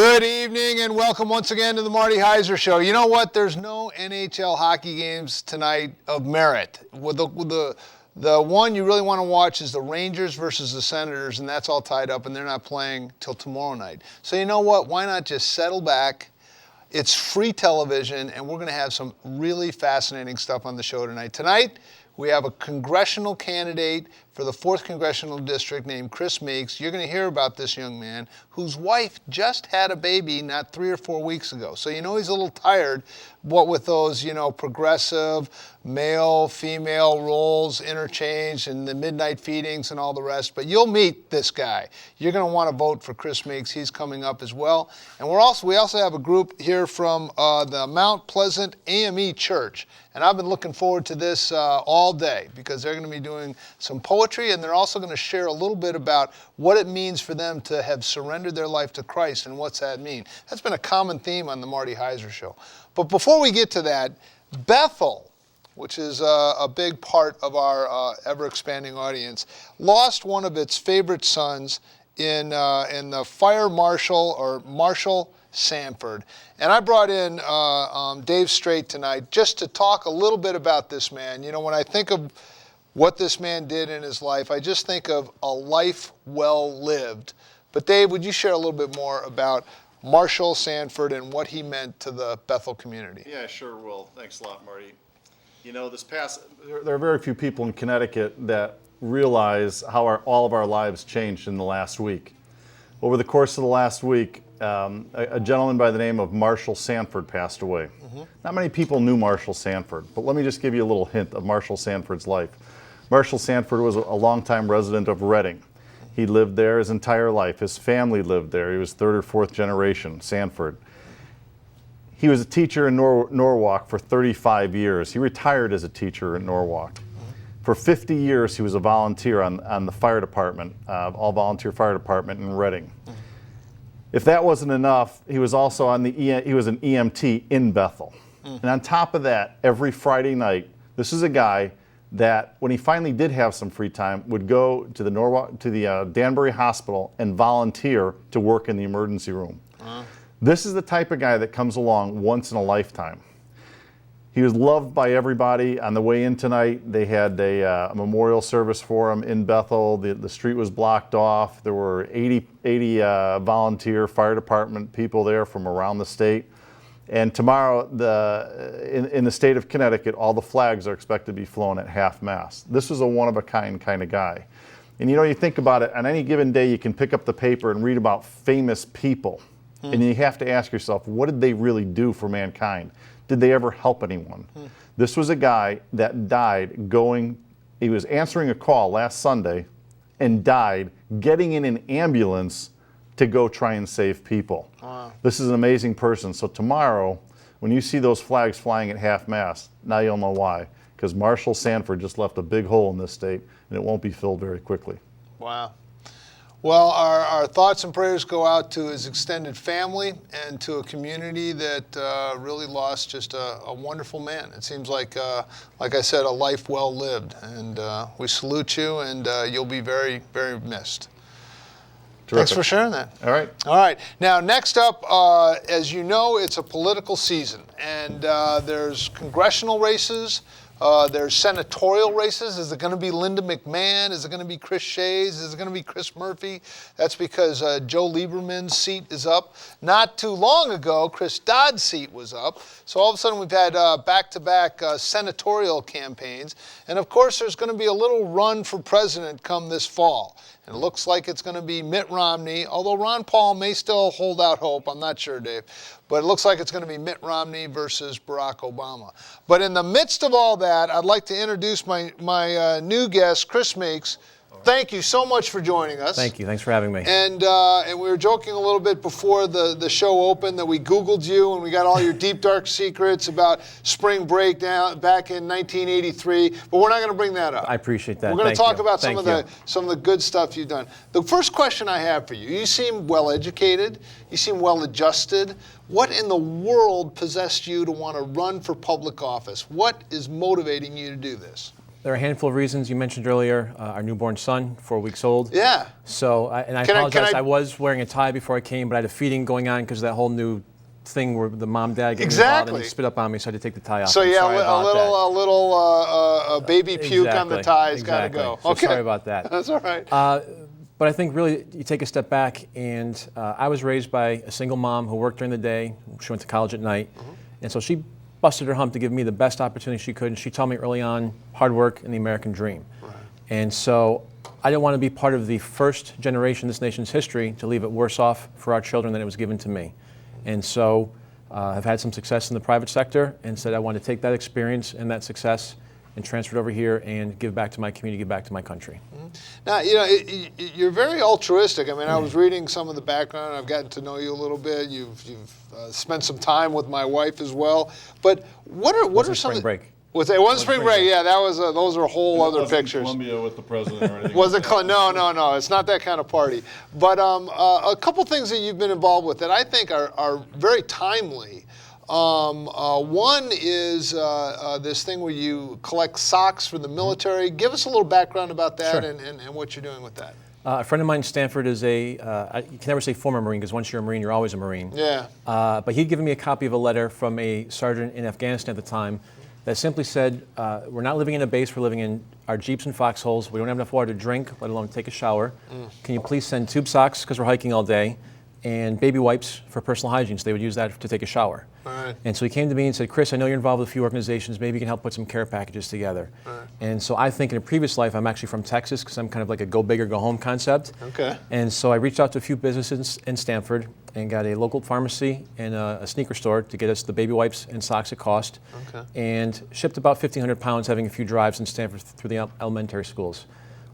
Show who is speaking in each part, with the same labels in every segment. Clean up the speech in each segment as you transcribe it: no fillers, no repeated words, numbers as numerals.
Speaker 1: Good evening and welcome once again to the Marty Heiser Show. You know what? There's no NHL hockey games tonight of merit. The one you really want to watch is the Rangers versus the Senators, and that's all tied up, and they're not playing till tomorrow night. So you know what? Why not just settle back? It's free television, and we're going to have some really fascinating stuff on the show tonight. Tonight, we have a congressional candidate for the 4th Congressional District named Chris Meeks. You're going to hear about this young man whose wife just had a baby not 3 or 4 weeks ago. So you know he's a little tired, what with those, progressive, male, female roles interchanged and the midnight feedings and all the rest. But you'll meet this guy. You're going to want to vote for Chris Meeks. He's coming up as well. And we also have a group here from the Mount Pleasant AME Church. And I've been looking forward to this all day because they're going to be doing some poetry, and they're also going to share a little bit about what it means for them to have surrendered their life to Christ and what's that mean. That's been a common theme on the Marty Heiser Show. But before we get to that, Bethel, which is a big part of our ever-expanding audience, lost one of its favorite sons in the fire marshal or Marshall Sanford. And I brought in Dave Straight tonight just to talk a little bit about this man. You know, when I think of what this man did in his life, I just think of a life well lived. But Dave, would you share a little bit more about Marshall Sanford and what he meant to the Bethel community?
Speaker 2: Yeah, sure will. Thanks a lot, Marty. You know, there are very few people in Connecticut that realize how all of our lives changed in the last week. Over the course of the last week, a gentleman by the name of Marshall Sanford passed away. Mm-hmm. Not many people knew Marshall Sanford, but let me just give you a little hint of Marshall Sanford's life. Marshall Sanford was a longtime resident of Reading. He lived there his entire life. His family lived there. He was 3rd or 4th generation Sanford. He was a teacher in Norwalk for 35 years. He retired as a teacher in Norwalk. For 50 years, he was a volunteer on the fire department, all-volunteer fire department in Reading. If that wasn't enough, he was also he was an EMT in Bethel. And on top of that, every Friday night, this is a guy that when he finally did have some free time, would go to the Danbury Hospital and volunteer to work in the emergency room. This is the type of guy that comes along once in a lifetime. He was loved by everybody. On the way in tonight, they had a memorial service for him in Bethel. The street was blocked off. There were 80 volunteer fire department people there from around the state. And tomorrow, in the state of Connecticut, all the flags are expected to be flown at half-mast. This was a one-of-a-kind kind of guy. And you think about it, on any given day, you can pick up the paper and read about famous people. And you have to ask yourself, what did they really do for mankind? Did they ever help anyone? This was a guy that died he was answering a call last Sunday and died getting in an ambulance to go try and save people. Wow. This is an amazing person. So tomorrow, when you see those flags flying at half-mast, now you'll know why. Because Marshall Sanford just left a big hole in this state, and it won't be filled very quickly.
Speaker 1: Wow. Well, our thoughts and prayers go out to his extended family and to a community that really lost just a wonderful man. It seems like I said, a life well lived. And we salute you, and you'll be very, very missed. Terrific. Thanks for sharing that.
Speaker 2: All right.
Speaker 1: All right. Now, next up, as you know, it's a political season, and there's congressional races. There's senatorial races. Is it going to be Linda McMahon? Is it going to be Chris Shays? Is it going to be Chris Murphy? That's because Joe Lieberman's seat is up. Not too long ago, Chris Dodd's seat was up. So all of a sudden we've had back-to-back senatorial campaigns. And of course there's going to be a little run for president come this fall. And it looks like it's going to be Mitt Romney, although Ron Paul may still hold out hope. I'm not sure, Dave. But it looks like it's going to be Mitt Romney versus Barack Obama. But in the midst of all that, I'd like to introduce my new guest, Chris Meeks. Thank you so much for joining us.
Speaker 3: Thank you. Thanks for having me.
Speaker 1: And we were joking a little bit before the show opened that we Googled you and we got all your deep, dark secrets about spring break back in 1983. But we're not going to bring that up.
Speaker 3: I appreciate that.
Speaker 1: We're going to talk about
Speaker 3: some
Speaker 1: of the good stuff you've done. The first question I have for you, you seem well educated. You seem well adjusted. What in the world possessed you to want to run for public office? What is motivating you to do this?
Speaker 3: There are a handful of reasons. You mentioned earlier our newborn son, 4 weeks old.
Speaker 1: Yeah.
Speaker 3: So, I
Speaker 1: Can I-
Speaker 3: apologize. I was wearing a tie before I came, but I had a feeding going on because of that whole new thing where the mom dad get involved
Speaker 1: Exactly.
Speaker 3: and he spit up on me, so I had to take the tie off.
Speaker 1: So
Speaker 3: I'm
Speaker 1: yeah,
Speaker 3: sorry about that.
Speaker 1: a little baby puke on the
Speaker 3: Exactly,
Speaker 1: tie's got to
Speaker 3: exactly.
Speaker 1: go.
Speaker 3: So
Speaker 1: Okay.
Speaker 3: sorry about that.
Speaker 1: That's all right.
Speaker 3: But I think really you take a step back, and I was raised by a single mom who worked during the day. She went to college at night, and so she busted her hump to give me the best opportunity she could. And she taught me early on hard work and the American dream. Right. And so I didn't want to be part of the first generation in this nation's history to leave it worse off for our children than it was given to me. And so I've had some success in the private sector, and said I want to take that experience and that success and transfer it over here and give back to my community, give back to my country.
Speaker 1: Now, you're very altruistic. I mean, I was reading some of the background. I've gotten to know you a little bit. You've spent some time with my wife as well. But what are some
Speaker 3: spring break?
Speaker 1: Was it one spring break? Yeah, that was. Those are whole other
Speaker 2: Wasn't
Speaker 1: pictures.
Speaker 2: Columbia with the president or anything.
Speaker 1: Was it?
Speaker 2: like that.
Speaker 1: No. It's not that kind of party. But a couple things that you've been involved with that I think are very timely. One is this thing where you collect socks for the military. Give us a little background about that.
Speaker 3: Sure.
Speaker 1: and what you're doing with that.
Speaker 3: A friend of mine in Stanford is you can never say former Marine, because once you're a Marine, you're always a Marine.
Speaker 1: Yeah.
Speaker 3: But he'd given me a copy of a letter from a sergeant in Afghanistan at the time that simply said, we're not living in a base, we're living in our Jeeps and foxholes. We don't have enough water to drink, let alone take a shower. Can you please send tube socks, because we're hiking all day, and baby wipes for personal hygiene, so they would use that to take a shower.
Speaker 1: Right.
Speaker 3: And so he came to me and said, Chris, I know you're involved with a few organizations, maybe you can help put some care packages together.
Speaker 1: Right.
Speaker 3: And so I think in a previous life, I'm actually from Texas, because I'm kind of like a go big or go home concept.
Speaker 1: Okay.
Speaker 3: And so I reached out to a few businesses in Stanford and got a local pharmacy and a sneaker store to get us the baby wipes and socks at cost.
Speaker 1: Okay.
Speaker 3: And shipped about 1,500 pounds, having a few drives in Stanford through the elementary schools.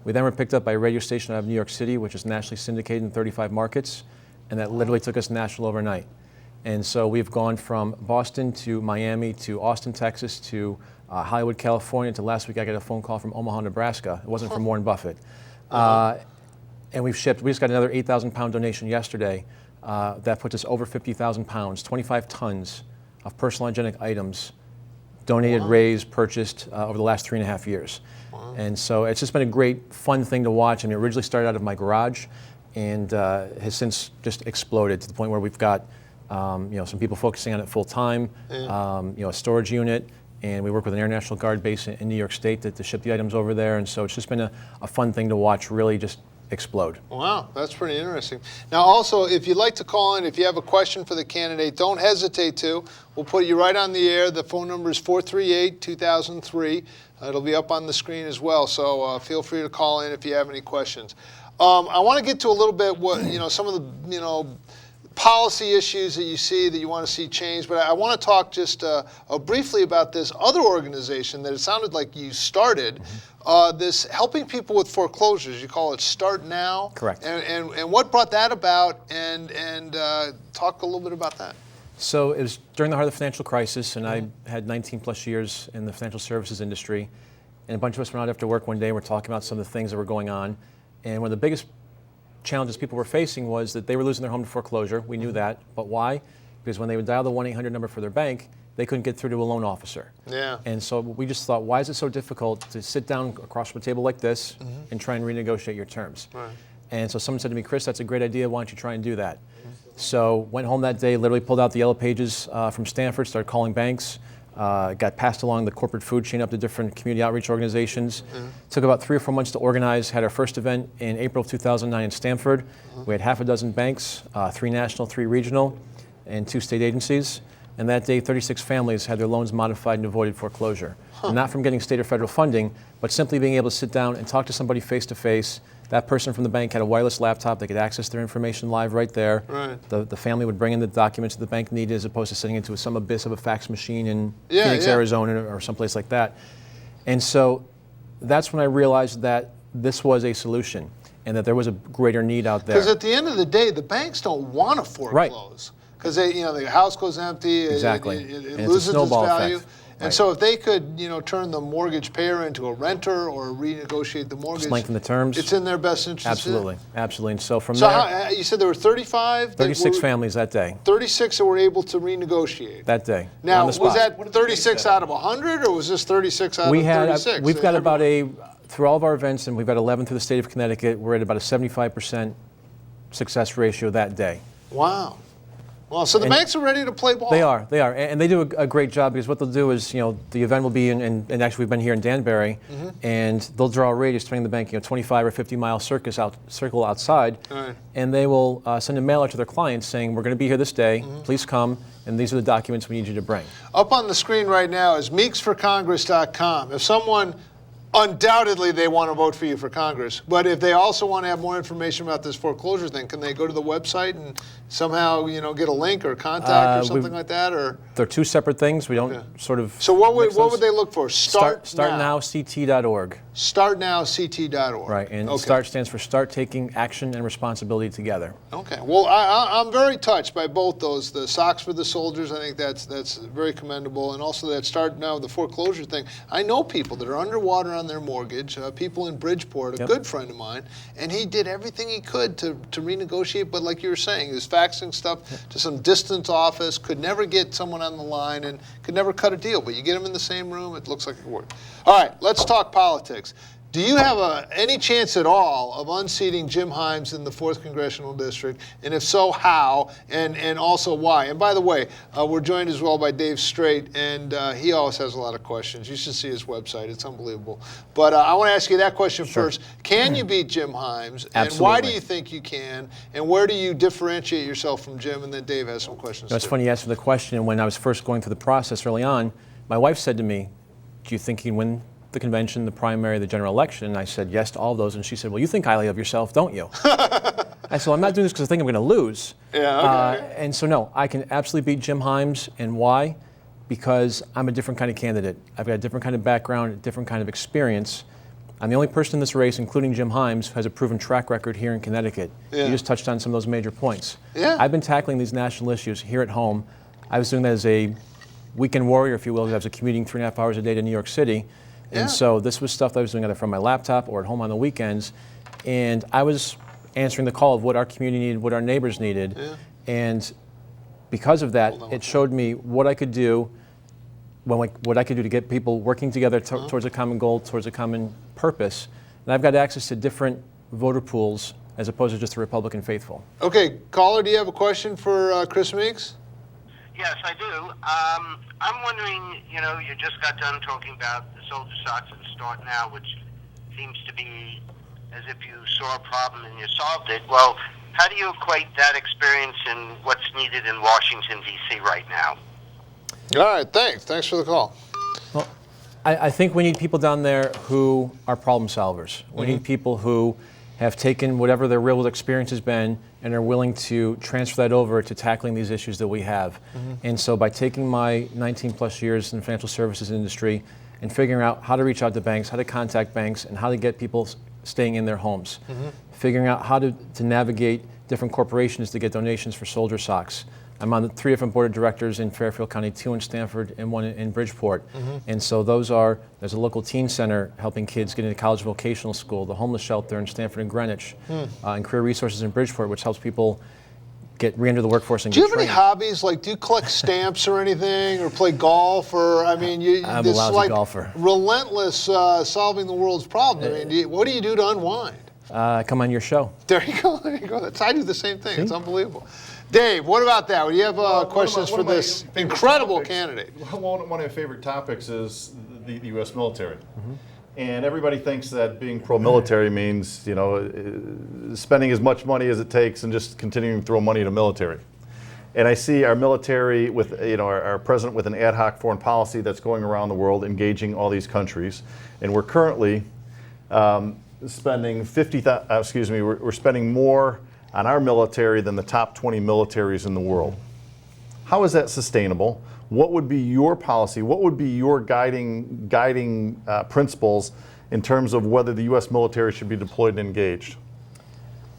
Speaker 3: We then were picked up by a radio station out of New York City, which is nationally syndicated in 35 markets, and that literally took us national overnight. And so we've gone from Boston to Miami to Austin, Texas to Hollywood, California, to last week I got a phone call from Omaha, Nebraska. It wasn't from Warren Buffett. And we just got another 8,000 pound donation yesterday. That puts us over 50,000 pounds, 25 tons of personal hygienic items donated, raised, purchased over the last 3.5 years. And so it's just been a great, fun thing to watch. I mean, it originally started out of my garage and has since just exploded to the point where we've got some people focusing on it full time, a storage unit, and we work with an Air National Guard base in New York State to ship the items over there. And so it's just been a fun thing to watch really just explode. Wow,
Speaker 1: that's pretty interesting. Now also, if you'd like to call in, if you have a question for the candidate, don't hesitate to. We'll put you right on the air. The phone number is 438-2003. It'll be up on the screen as well, so feel free to call in if you have any questions. I want to get to a little bit some of the policy issues that you see that you want to see changed, but I want to talk just briefly about this other organization that it sounded like you started, this helping people with foreclosures. You call it Start Now.
Speaker 3: Correct.
Speaker 1: And what brought that about, and talk a little bit about that.
Speaker 3: So it was during the heart of the financial crisis, and I had 19 plus years in the financial services industry, and a bunch of us went out after work one day and we're talking about some of the things that were going on, and one of the biggest challenges people were facing was that they were losing their home to foreclosure. We knew that, but why? Because when they would dial the 1-800 number for their bank, they couldn't get through to a loan officer.
Speaker 1: Yeah.
Speaker 3: And so we just thought, why is it so difficult to sit down across from a table like this and try and renegotiate your terms? Right. And so someone said to me, Chris, that's a great idea. Why don't you try and do that? So went home that day, literally pulled out the yellow pages from Stanford, started calling banks, got passed along the corporate food chain up to different community outreach organizations. Took about 3 or 4 months to organize, had our first event in April of 2009 in Stanford. We had half a dozen banks, 3 national, 3 regional, and 2 state agencies. And that day, 36 families had their loans modified and avoided foreclosure. Not from getting state or federal funding, but simply being able to sit down and talk to somebody face to face. That person from the bank had a wireless laptop. They could access their information live right there.
Speaker 1: Right.
Speaker 3: The family would bring in the documents the bank needed, as opposed to sitting into some abyss of a fax machine in Phoenix, Arizona, or someplace like that. And so that's when I realized that this was a solution and that there was a greater need out there.
Speaker 1: Because at the end of the day, the banks don't want to foreclose. Because the house goes empty,
Speaker 3: Exactly.
Speaker 1: it
Speaker 3: And it's a
Speaker 1: loses its
Speaker 3: snowball
Speaker 1: value.
Speaker 3: effect.
Speaker 1: And so if they could, turn the mortgage payer into a renter or renegotiate the mortgage,
Speaker 3: Just lengthen the terms.
Speaker 1: it's in their best interest.
Speaker 3: Absolutely, absolutely. And so from
Speaker 1: So
Speaker 3: there,
Speaker 1: you said there were 35?
Speaker 3: 36 families that day.
Speaker 1: 36 that were able to renegotiate.
Speaker 3: That day.
Speaker 1: Now,
Speaker 3: on the
Speaker 1: was
Speaker 3: spot.
Speaker 1: that 36 out of 100, or was this 36 out
Speaker 3: We
Speaker 1: of
Speaker 3: had
Speaker 1: 36?
Speaker 3: we've got through all of our events, and we've got 11 through the state of Connecticut. We're at about a 75% success ratio that day.
Speaker 1: Wow. Well, so the banks are ready to play ball.
Speaker 3: They are, and they do a great job, because what they'll do is, the event will be and actually we've been here in Danbury, and they'll draw a radius turning the bank, 25 or 50 mile circle outside,
Speaker 1: Right.
Speaker 3: and they will send a mailer to their clients saying, we're going to be here this day, please come, and these are the documents we need you to bring.
Speaker 1: Up on the screen right now is meeksforcongress.com. If someone, undoubtedly they want to vote for you for Congress, but if they also want to have more information about this foreclosure thing, can they go to the website and somehow, get a link or contact or something like that? Or
Speaker 3: They're two separate things. We don't sort of.
Speaker 1: so what
Speaker 3: mix those.
Speaker 1: would they look for?
Speaker 3: Startnowct.org.
Speaker 1: Startnowct.org.
Speaker 3: Right, and
Speaker 1: okay.
Speaker 3: START stands for Start Taking Action and Responsibility Together.
Speaker 1: Okay. Well, I'm very touched by both those. The Socks for the Soldiers, I think that's very commendable, and also that Start Now, the foreclosure thing. I know people that are underwater on their mortgage. People in Bridgeport, a good friend of mine, and he did everything he could to renegotiate. But like you were saying, he was faxing stuff to some distant office, could never get someone on the line, and could never cut a deal. But you get them in the same room, it looks like it worked. All right, let's talk politics. Do you have any chance at all of unseating Jim Himes in the 4th Congressional District? And if so, how? And also why? And by the way, we're joined as well by Dave Straight, and he always has a lot of questions. You should see his website. It's unbelievable. But I want to ask you that question first. Can you beat Jim Himes? And
Speaker 3: Absolutely.
Speaker 1: why do you think you can? And where do you differentiate yourself from Jim? And then Dave has some questions,
Speaker 3: It's
Speaker 1: too.
Speaker 3: funny you asked for the question. When I was first going through the process early on, my wife said to me, do you think you can win the convention, the primary, the general election? And I said yes to all of those. And she said, well, you think highly of yourself, don't you? I said, well, I'm not doing this because I think I'm going to lose.
Speaker 1: Yeah, okay.
Speaker 3: And so, no, I can absolutely beat Jim Himes. And why? Because I'm a different kind of candidate. I've got a different kind of background, a different kind of experience. I'm the only person in this race, including Jim Himes, who has a proven track record here in Connecticut.
Speaker 1: Yeah.
Speaker 3: You just touched on some of those major points.
Speaker 1: Yeah.
Speaker 3: I've been tackling these national issues here at home. I was doing that as a weekend warrior, if you will. I was commuting 3.5 hours a day to New York City.
Speaker 1: Yeah.
Speaker 3: And so this was stuff that I was doing either from my laptop or at home on the weekends. And I was answering the call of what our community needed, what our neighbors needed.
Speaker 1: Yeah.
Speaker 3: And because of that, it showed me what I could do, what I could do to get people working together towards a common goal, towards a common purpose. And I've got access to different voter pools as opposed to just the Republican faithful.
Speaker 1: Okay, caller, do you have a question for Chris Meeks?
Speaker 4: Yes, I do. I'm wondering, you just got done talking about the Soldier Socks and Start Now, which seems to be as if you saw a problem and you solved it. Well, how do you equate that experience and what's needed in Washington, D.C. right now?
Speaker 1: All right, thanks. Thanks for the call.
Speaker 3: Well, I think we need people down there who are problem solvers. We need people who have taken whatever their real experience has been and are willing to transfer that over to tackling these issues that we have. And so by taking my 19 plus years in the financial services industry and figuring out how to reach out to banks, how to contact banks, and how to get people staying in their homes, figuring out how to navigate different corporations to get donations for Soldier Socks. I'm on 3 different board of directors in Fairfield County, 2 in Stamford and 1 in Bridgeport. And so there's a local teen center helping kids get into college vocational school, the homeless shelter in Stamford and Greenwich, and career resources in Bridgeport, which helps people re-enter the workforce and
Speaker 1: Do you
Speaker 3: get
Speaker 1: have any
Speaker 3: trained.
Speaker 1: hobbies? Like, do you collect stamps or anything, or play golf? Or I'm
Speaker 3: a
Speaker 1: this
Speaker 3: lousy golfer.
Speaker 1: Relentless solving the world's problems. I mean, what do you do to unwind?
Speaker 3: Come on your show.
Speaker 1: There you go. There you go. I do the same thing. It's unbelievable. Dave, what about that? Do you have questions for this incredible candidate?
Speaker 2: One of my favorite topics is the U.S. military. And everybody thinks that being pro-military means, spending as much money as it takes and just continuing to throw money at the military. And I see our military with, our president with an ad hoc foreign policy that's going around the world, engaging all these countries. And we're currently spending we're spending more on our military than the top 20 militaries in the world. How is that sustainable? What would be your policy? What would be your guiding principles in terms of whether the U.S. military should be deployed and engaged?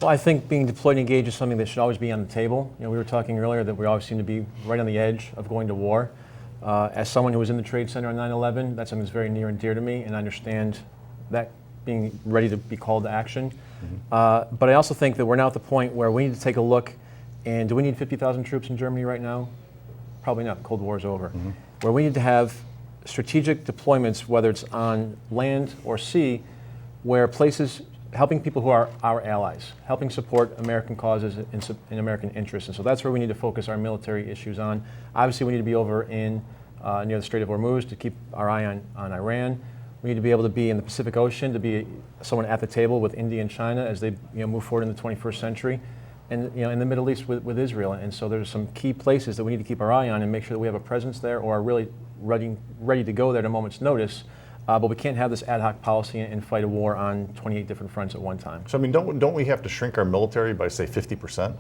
Speaker 3: Well, I think being deployed and engaged is something that should always be on the table. We were talking earlier that we always seem to be right on the edge of going to war. As someone who was in the Trade Center on 9/11, that's something that's very near and dear to me, and I understand that being ready to be called to action. But I also think that we're now at the point where we need to take a look, and do we need 50,000 troops in Germany right now? Probably not. The Cold War is over. Where we need to have strategic deployments, whether it's on land or sea, where places helping people who are our allies, helping support American causes and American interests. And so that's where we need to focus our military issues on. Obviously, we need to be over in near the Strait of Hormuz to keep our eye on Iran. We need to be able to be in the Pacific Ocean, to be someone at the table with India and China as they move forward in the 21st century. And in the Middle East with Israel. And so there's some key places that we need to keep our eye on and make sure that we have a presence there or are really ready to go there at a moment's notice. But we can't have this ad hoc policy and fight a war on 28 different fronts at one time.
Speaker 2: So I mean, don't we have to shrink our military by say 50%?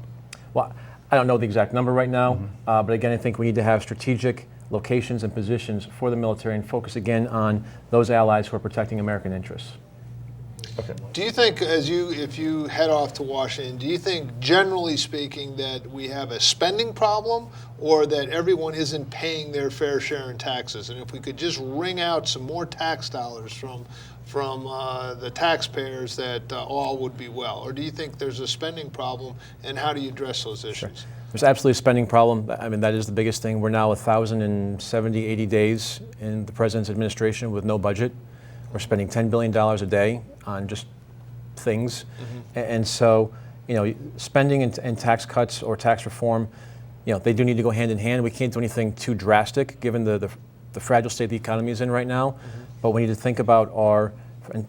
Speaker 3: Well, I don't know the exact number right now, but again, I think we need to have strategic locations and positions for the military and focus again on those allies who are protecting American interests.
Speaker 2: Okay.
Speaker 1: Do you think, if you head off to Washington, do you think, generally speaking, that we have a spending problem, or that everyone isn't paying their fair share in taxes? And if we could just wring out some more tax dollars from the taxpayers, that all would be well? Or do you think there's a spending problem, and how do you address those issues?
Speaker 3: Sure. There's absolutely a spending problem. I mean, that is the biggest thing. We're now 1,070, 80 days in the president's administration with no budget. We're spending $10 billion a day on just things. And so, spending and tax cuts or tax reform, they do need to go hand in hand. We can't do anything too drastic given the fragile state the economy is in right now. But we need to think about our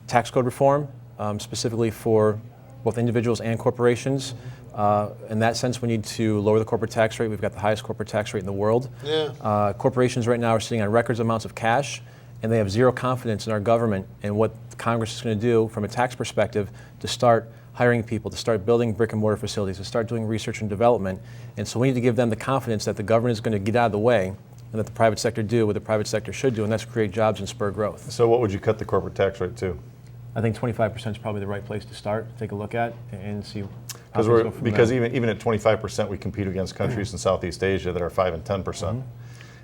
Speaker 3: tax code reform, specifically for both individuals and corporations. In that sense, we need to lower the corporate tax rate. We've got the highest corporate tax rate in the world.
Speaker 1: Yeah.
Speaker 3: Corporations right now are sitting on record amounts of cash, and they have zero confidence in our government and what Congress is going to do from a tax perspective to start hiring people, to start building brick and mortar facilities, to start doing research and development. And so we need to give them the confidence that the government is going to get out of the way and that the private sector do what the private sector should do, and that's create jobs and spur growth.
Speaker 2: So what would you cut the corporate tax rate to?
Speaker 3: I think 25% is probably the right place to start, take a look at, and see how things go from
Speaker 2: Because
Speaker 3: there.
Speaker 2: even at 25%, we compete against countries in Southeast Asia that are 5 and 10%.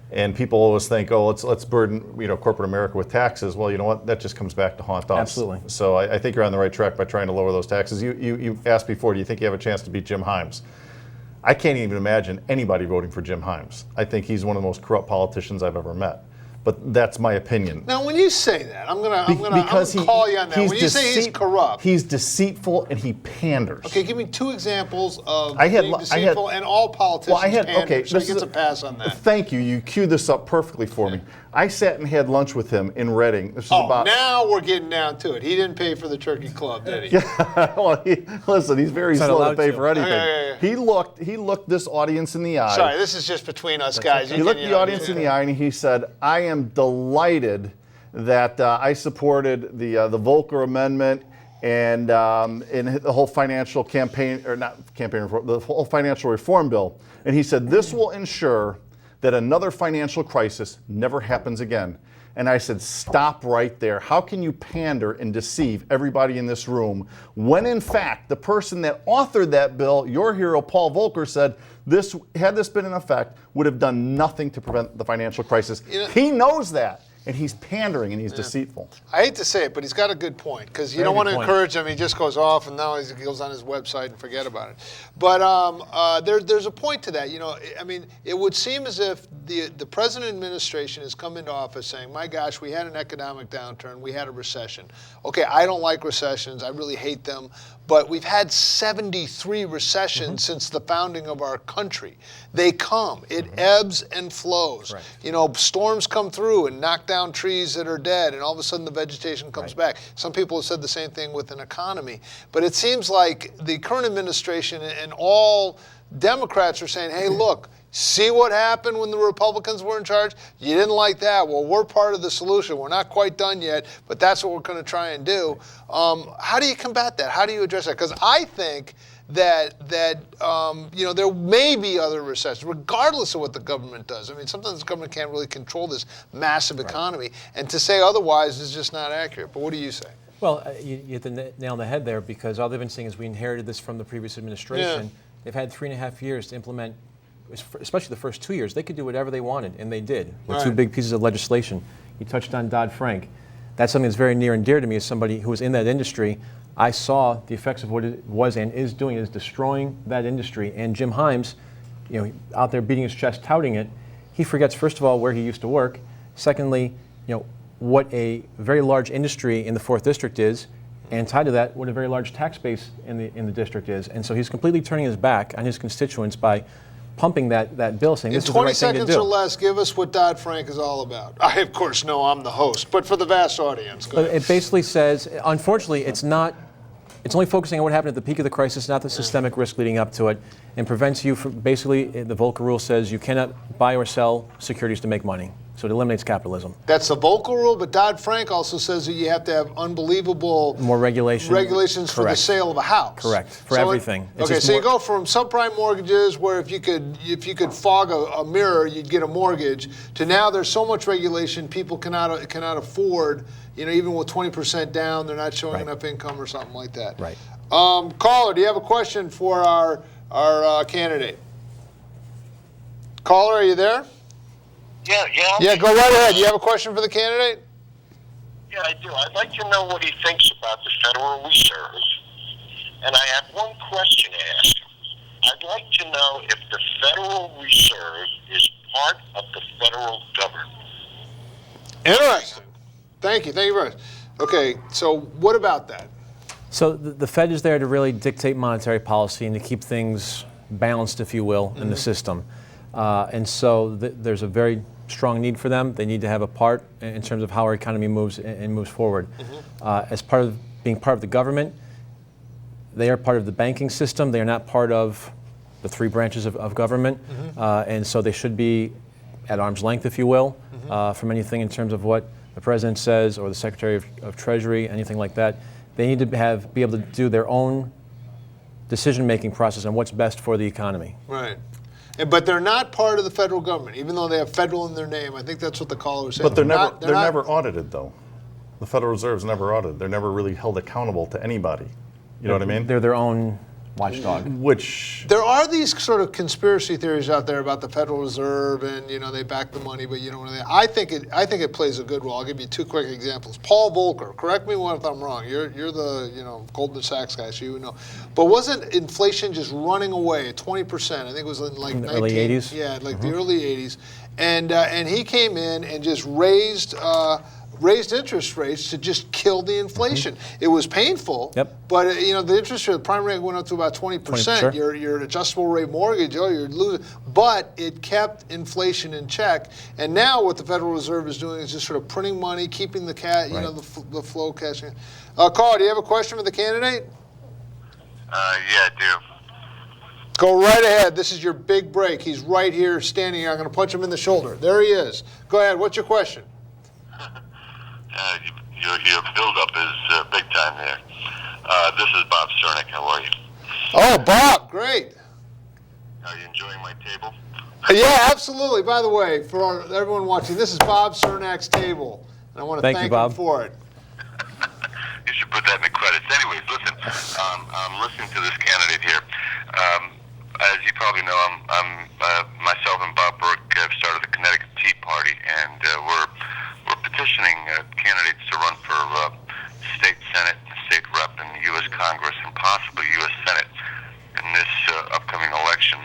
Speaker 2: And people always think, oh, let's burden corporate America with taxes. Well, you know what? That just comes back to haunt us.
Speaker 3: Absolutely.
Speaker 2: So I think you're on the right track by trying to lower those taxes. You asked before, do you think you have a chance to beat Jim Himes? I can't even imagine anybody voting for Jim Himes. I think he's one of the most corrupt politicians I've ever met. But that's my opinion.
Speaker 1: Now, when you say that, I'm gonna call you on that. When you say he's corrupt,
Speaker 2: he's deceitful and he panders.
Speaker 1: okay, give me 2 examples of
Speaker 2: I had-
Speaker 1: being
Speaker 2: I had-
Speaker 1: deceitful, and all politicians pander, so he
Speaker 2: this
Speaker 1: gets
Speaker 2: is
Speaker 1: a pass on that.
Speaker 2: Thank you. You queued this up perfectly for me. I sat and had lunch with him in Reading. This is
Speaker 1: Oh,
Speaker 2: about.
Speaker 1: now we're getting down to it. He didn't pay for the turkey club, did he?
Speaker 2: Well, listen, he's very
Speaker 3: He's not
Speaker 2: slow to
Speaker 3: allowed
Speaker 2: pay
Speaker 3: to.
Speaker 2: for anything.
Speaker 1: Yeah.
Speaker 2: He looked this audience in the eye.
Speaker 1: Sorry, this is just between us guys.
Speaker 2: He looked the audience in the eye and he said, "I am delighted that I supported the Volcker Amendment and in the whole financial campaign, or not campaign reform, the whole financial reform bill." And he said, "This will ensure that another financial crisis never happens again." And I said, stop right there. How can you pander and deceive everybody in this room when, in fact, the person that authored that bill, your hero, Paul Volcker, said had this been in effect, would have done nothing to prevent the financial crisis. He knows that. And he's pandering and he's deceitful.
Speaker 1: I hate to say it, but he's got a good point, because you
Speaker 3: Very
Speaker 1: don't want
Speaker 3: good
Speaker 1: to
Speaker 3: point.
Speaker 1: encourage him. He just goes off, and now he goes on his website and forget about it. But there's a point to that. I mean, it would seem as if the present administration has come into office saying, my gosh, we had an economic downturn, we had a recession. Okay, I don't like recessions, I really hate them, but we've had 73 recessions since the founding of our country. They come, it ebbs and flows.
Speaker 3: Right.
Speaker 1: Storms come through and knock down trees that are dead, and all of a sudden the vegetation comes back. Some people have said the same thing with an economy. But it seems like the current administration and all Democrats are saying, hey, look, see what happened when the Republicans were in charge? You didn't like that. Well, we're part of the solution. We're not quite done yet, but that's what we're going to try and do. How do you combat that? How do you address that? Because I think that there may be other recessions, regardless of what the government does. I mean, sometimes the government can't really control this massive economy, and to say otherwise is just not accurate. But what do you say?
Speaker 3: Well, you hit the nail on the head there, because all they've been saying is we inherited this from the previous administration.
Speaker 1: Yeah.
Speaker 3: They've had 3.5 years to implement especially the first 2 years, they could do whatever they wanted, and they did with
Speaker 1: Right.
Speaker 3: 2 big pieces of legislation. You touched on Dodd-Frank. That's something that's very near and dear to me as somebody who was in that industry. I saw the effects of what it was and is doing, is destroying that industry. And Jim Himes, out there beating his chest, touting it, he forgets, first of all, where he used to work. Secondly, what a very large industry in the 4th District is, and tied to that, what a very large tax base in the district is. And so he's completely turning his back on his constituents by pumping that bill, saying
Speaker 1: In
Speaker 3: this is the
Speaker 1: 20
Speaker 3: right thing to
Speaker 1: seconds
Speaker 3: do.
Speaker 1: or less, give us what Dodd-Frank is all about. I, of course, know I'm the host, but for the vast audience, go
Speaker 3: But
Speaker 1: ahead.
Speaker 3: it basically says, unfortunately, it's only focusing on what happened at the peak of the crisis, not the systemic risk leading up to it, and prevents you from, basically, the Volcker rule says you cannot buy or sell securities to make money. So it eliminates capitalism.
Speaker 1: That's the Volcker rule, but Dodd-Frank also says that you have to have unbelievable
Speaker 3: More regulations
Speaker 1: for the
Speaker 3: Correct.
Speaker 1: sale of a house.
Speaker 3: Correct. For everything. It's
Speaker 1: Okay,
Speaker 3: just
Speaker 1: so you
Speaker 3: more-
Speaker 1: go from subprime mortgages, where if you could fog a mirror, you'd get a mortgage, to now there's so much regulation, people cannot afford. Even with 20% down, they're not showing
Speaker 3: Right.
Speaker 1: enough income or something like that.
Speaker 3: Right.
Speaker 1: Caller, do you have a question for our candidate? Caller, are you there?
Speaker 4: Yeah.
Speaker 1: Yeah, go right ahead. You have a question for the candidate?
Speaker 4: Yeah, I do. I'd like to know what he thinks about the Federal Reserve. And I have one question to ask him. I'd like to know if the Federal Reserve is part of the federal government.
Speaker 1: Interesting. Thank you very much. Okay, so what about that?
Speaker 3: So the Fed is there to really dictate monetary policy and to keep things balanced, if you will, in the system. And so there's a very strong need for them. They need to have a part in terms of how our economy moves and moves forward. As part of being part of the government, they are part of the banking system. They are not part of the 3 branches of government. And so they should be at arm's length, if you will, from anything in terms of what the President says or the Secretary of Treasury, anything like that. They need to be able to do their own decision-making process on what's best for the economy.
Speaker 1: Right. But they're not part of the federal government, even though they have federal in their name. I think that's what the caller was saying.
Speaker 2: But they're
Speaker 1: not-
Speaker 2: never audited, though. The Federal Reserve's never audited. They're never really held accountable to anybody. You know what I mean?
Speaker 3: They're their own watchdog.
Speaker 2: Which
Speaker 1: There are these sort of conspiracy theories out there about the Federal Reserve, and they back the money, but I think it plays a good role. I'll give you 2 quick examples. Paul Volcker, correct me if I'm wrong. You're the Goldman Sachs guy, so you would know. But wasn't inflation just running away at 20%? I think it was in like
Speaker 3: In the early 80s?
Speaker 1: Yeah, like the early 80s, and he came in and just raised interest rates to just kill the inflation. It was painful.
Speaker 3: Yep.
Speaker 1: But the interest rate, the prime rate went up to about 20%.
Speaker 3: Sure.
Speaker 1: Your adjustable rate mortgage, you're losing. But it kept inflation in check. And now what the Federal Reserve is doing is just sort of printing money, keeping the the flow cash. Carl, do you have a question for the candidate?
Speaker 4: Yeah, I do.
Speaker 1: Go right ahead. This is your big break. He's right here, standing here. I'm going to punch him in the shoulder. There he is. Go ahead. What's your question?
Speaker 5: Your build-up is big time there. This is Bob Cernick. How are you?
Speaker 1: Oh, Bob, great.
Speaker 5: Are you enjoying my table?
Speaker 1: Yeah, absolutely. By the way, for everyone watching, this is Bob Cernak's table, and I want to
Speaker 3: Thank
Speaker 1: thank
Speaker 3: you, Bob.
Speaker 1: him for it.
Speaker 5: You should put that in the credits. Anyways, listen, I'm listening to this candidate here. As you probably know, I'm myself and Bob Burke have started the Connecticut Tea Party, and we're petitioning candidates to run for state senate, state rep, and U.S. Congress, and possibly U.S. Senate in this upcoming election,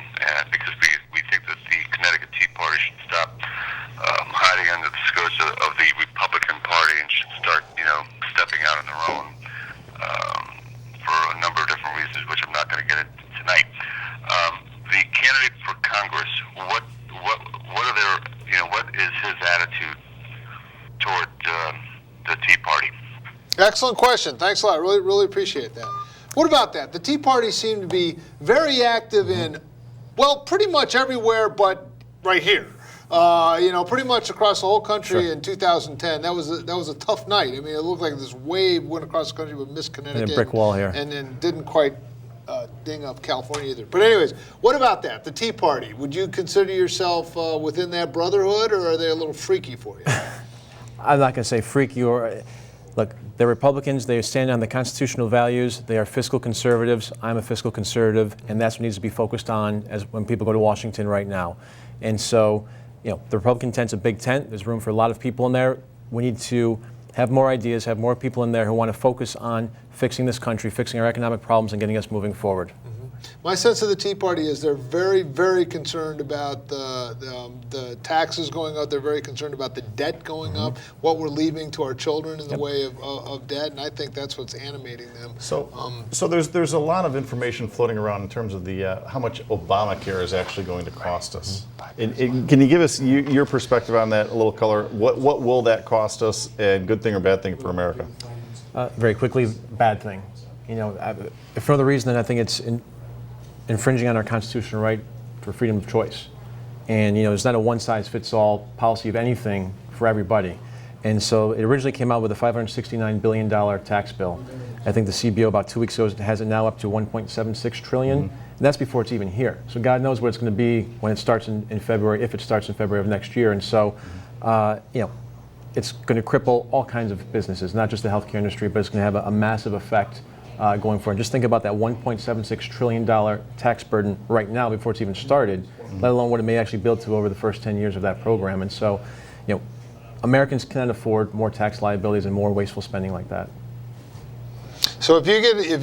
Speaker 5: because we think that the Connecticut Tea Party should stop hiding under the skirts of the Republican Party and should start, stepping out on their own for a number of different reasons, which I'm not going to get into tonight. The candidate for Congress, what are their, what is his attitude toward the Tea Party?
Speaker 1: Excellent question. Thanks a lot. Really, really appreciate that. What about that? The Tea Party seemed to be very active in, well, pretty much everywhere but right here. Pretty much across the whole country in 2010. That was a tough night. I mean, it looked like this wave went across the country but missed Connecticut.
Speaker 3: And a brick wall here.
Speaker 1: And then didn't quite ding up California either. But anyways, what about that? The Tea Party. Would you consider yourself within that brotherhood, or are they a little freaky for you?
Speaker 3: I'm not going to say freaky, or Look, they're Republicans. They stand on the constitutional values. They are fiscal conservatives. I'm a fiscal conservative, and that's what needs to be focused on as when people go to Washington right now. And so, the Republican tent's a big tent. There's room for a lot of people in there. We need to have more ideas, have more people in there who want to focus on fixing this country, fixing our economic problems, and getting us moving forward.
Speaker 1: My sense of the Tea Party is they're very, very concerned about the taxes going up. They're very concerned about the debt going up, what we're leaving to our children in the way of debt, and I think that's what's animating them.
Speaker 2: So there's a lot of information floating around in terms of the how much Obamacare is actually going to cost us. Can you give us your perspective on that, a little color? What will that cost us, and good thing or bad thing for America?
Speaker 3: Very quickly, bad thing. For the reason that I think it's infringing on our constitutional right for freedom of choice. And there's not a one-size-fits-all policy of anything for everybody. And so it originally came out with a $569 billion tax bill. I think the CBO about 2 weeks ago has it now up to $1.76 trillion. And that's before it's even here. So God knows what it's going to be when it starts in February, if it starts in February of next year. And so, it's going to cripple all kinds of businesses, not just the healthcare industry, but it's going to have a massive effect going forward. Just think about that $1.76 trillion tax burden right now before it's even started, let alone what it may actually build to over the first 10 years of that program. And so, Americans cannot afford more tax liabilities and more wasteful spending like that.
Speaker 1: So if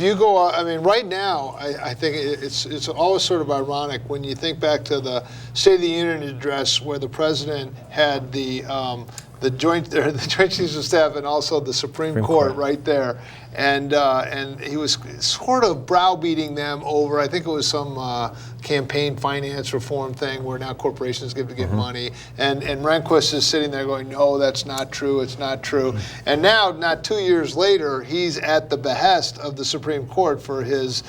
Speaker 1: you go, I mean, right now, I think it's always sort of ironic when you think back to the State of the Union address where the president had the Joint Chiefs of Staff and also the Supreme Court right there, and he was sort of browbeating them over, I think it was some campaign finance reform thing where now corporations get to give money, and Rehnquist is sitting there going, no, that's not true, it's not true. And now, not 2 years later, he's at the behest of the Supreme Court for his,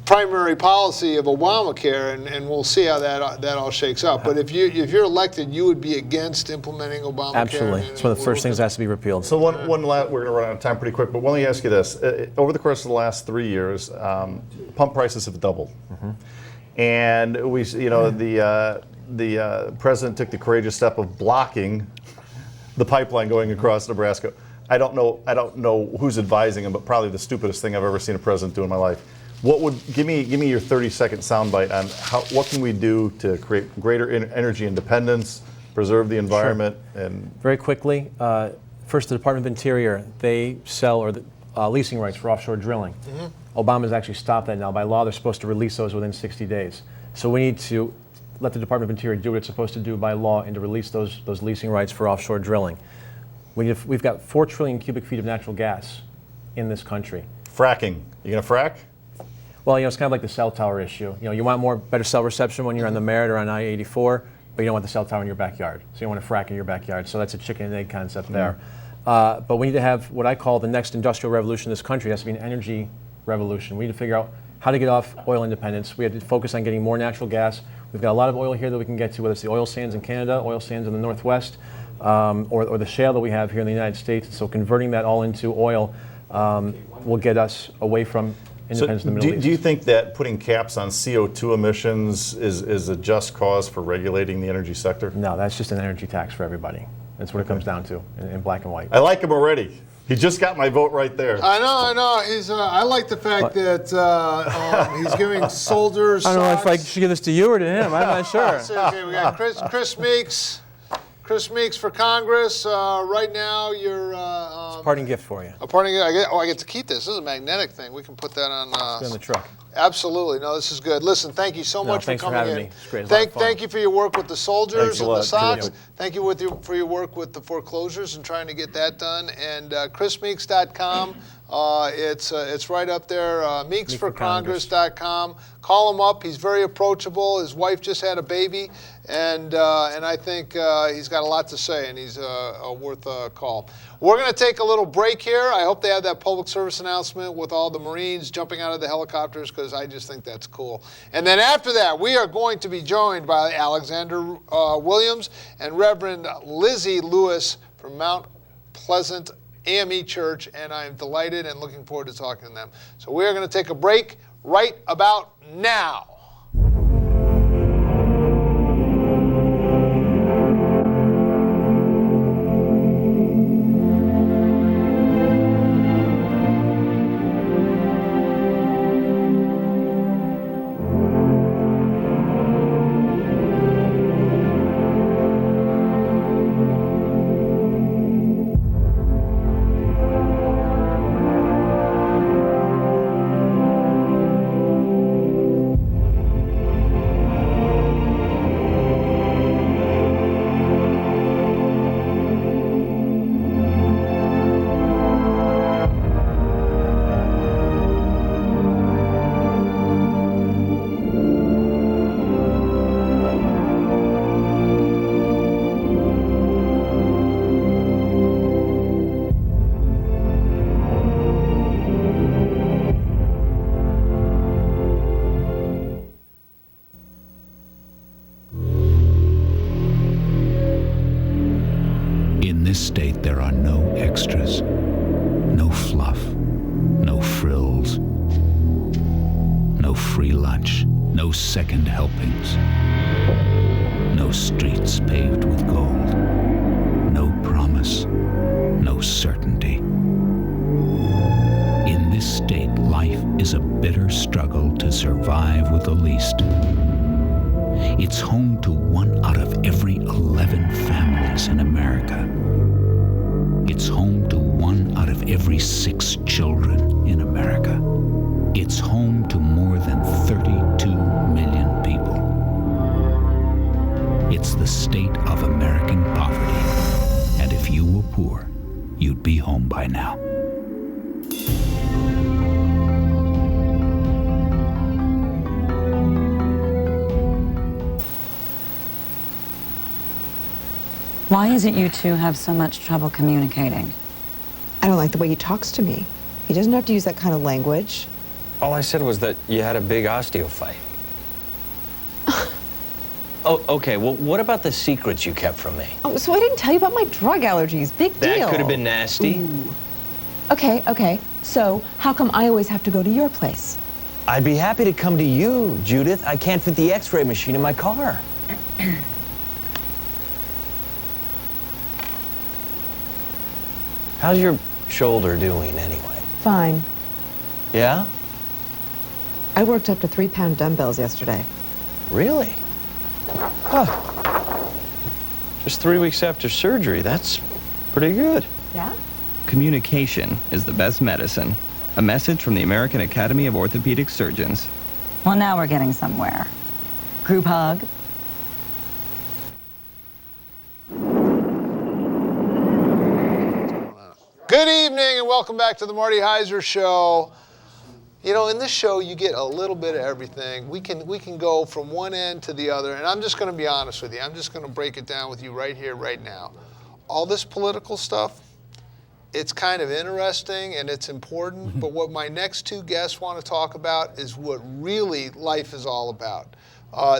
Speaker 1: primary policy of Obamacare, and we'll see how that all shakes out. But if you're elected, you would be against implementing Obamacare.
Speaker 3: Absolutely, it's one of the first things that has to be repealed.
Speaker 2: So one last, we're going to run out of time pretty quick, but let me ask you this: over the course of the last 3 years, pump prices have doubled, and we, the president took the courageous step of blocking the pipeline going across Nebraska. I don't know who's advising him, but probably the stupidest thing I've ever seen a president do in my life. What would give me your 30-second soundbite on what can we do to create greater energy independence, preserve the environment, and
Speaker 3: very quickly. First, the Department of Interior, they sell leasing rights for offshore drilling. Obama's actually stopped that now. By law, they're supposed to release those within 60 days. So we need to let the Department of Interior do what it's supposed to do by law and to release those leasing rights for offshore drilling. We've got 4 trillion cubic feet of natural gas in this country.
Speaker 2: Fracking. You gonna frack?
Speaker 3: Well, it's kind of like the cell tower issue. You want better cell reception when you're on the Merritt or on I-84, but you don't want the cell tower in your backyard. So you don't want to frack in your backyard. So that's a chicken and egg concept there. But we need to have what I call the next industrial revolution in this country. It has to be an energy revolution. We need to figure out how to get off oil independence. We have to focus on getting more natural gas. We've got a lot of oil here that we can get to, whether it's the oil sands in Canada, oil sands in the Northwest, or the shale that we have here in the United States. So converting that all into oil will get us away from independence in the Middle East.
Speaker 2: Do you think that putting caps on CO2 emissions is a just cause for regulating the energy sector?
Speaker 3: No, that's just an energy tax for everybody. That's what it comes down to in black and white.
Speaker 2: I like him already. He just got my vote right there.
Speaker 1: I know. I like the fact that he's giving soldiers.
Speaker 3: I don't know if I should give this to you or to him. I'm not sure.
Speaker 1: Okay, we got Chris Meeks. Chris Meeks for Congress. Right now, you're.
Speaker 3: It's a parting gift for you.
Speaker 1: A parting gift. I get to keep this. This is a magnetic thing. We can put that on.
Speaker 3: It's in the truck.
Speaker 1: Absolutely. No, this is good. Listen, thank you so much for coming in.
Speaker 3: Thanks for having me. It's great. It's a lot of fun.
Speaker 1: Thank you for your work with the soldiers and the Sox.
Speaker 2: Thank you.
Speaker 1: Thank you for your work with the foreclosures and trying to get that done. And chrismeeks.com. It's right up there. Meeksforcongress.com. Call him up. He's very approachable. His wife just had a baby, and I think he's got a lot to say, and he's worth a call. We're going to take a little break here. I hope they have that public service announcement with all the Marines jumping out of the helicopters, because I just think that's cool. And then after that, we are going to be joined by Alexander Williams and Reverend Lizzie Lewis from Mount Pleasant AME Church, and I'm delighted and looking forward to talking to them. So we are going to take a break right about now.
Speaker 6: state, there are no extras, no fluff, no frills, no free lunch, no second helpings, no streets paved with gold, no promise, no certainty. In this state, life is a bitter struggle to survive with the least. It's home to 1 out of every 11 families in America. It's home to 1 out of every 6 children in America. It's home to more than 32 million people. It's the state of American poverty. And if you were poor, you'd be home by now.
Speaker 7: Why is it you two have so much trouble communicating?
Speaker 8: I don't like the way he talks to me. He doesn't have to use that kind of language.
Speaker 9: All I said was that you had a big osteo fight. Oh, okay. Well, what about the secrets you kept from me?
Speaker 8: Oh, so I didn't tell you about my drug allergies. Big deal.
Speaker 9: That could have been nasty.
Speaker 8: Ooh. Okay. So how come I always have to go to your place?
Speaker 9: I'd be happy to come to you, Judith. I can't fit the X-ray machine in my car. How's your shoulder doing anyway?
Speaker 8: Fine.
Speaker 9: Yeah?
Speaker 8: I worked up to 3-pound dumbbells yesterday.
Speaker 9: Really? Huh. Just 3 weeks after surgery. That's pretty good.
Speaker 8: Yeah?
Speaker 10: Communication is the best medicine. A message from the American Academy of Orthopedic Surgeons.
Speaker 7: Well, now we're getting somewhere. Group hug.
Speaker 1: Good evening and welcome back to the Marty Heiser Show. You know, in this show, you get a little bit of everything. We can go from one end to the other, and I'm just going to be honest with you. I'm just going to break it down with you right here, right now. All this political stuff, it's kind of interesting and it's important, but what my next two guests want to talk about is what really life is all about.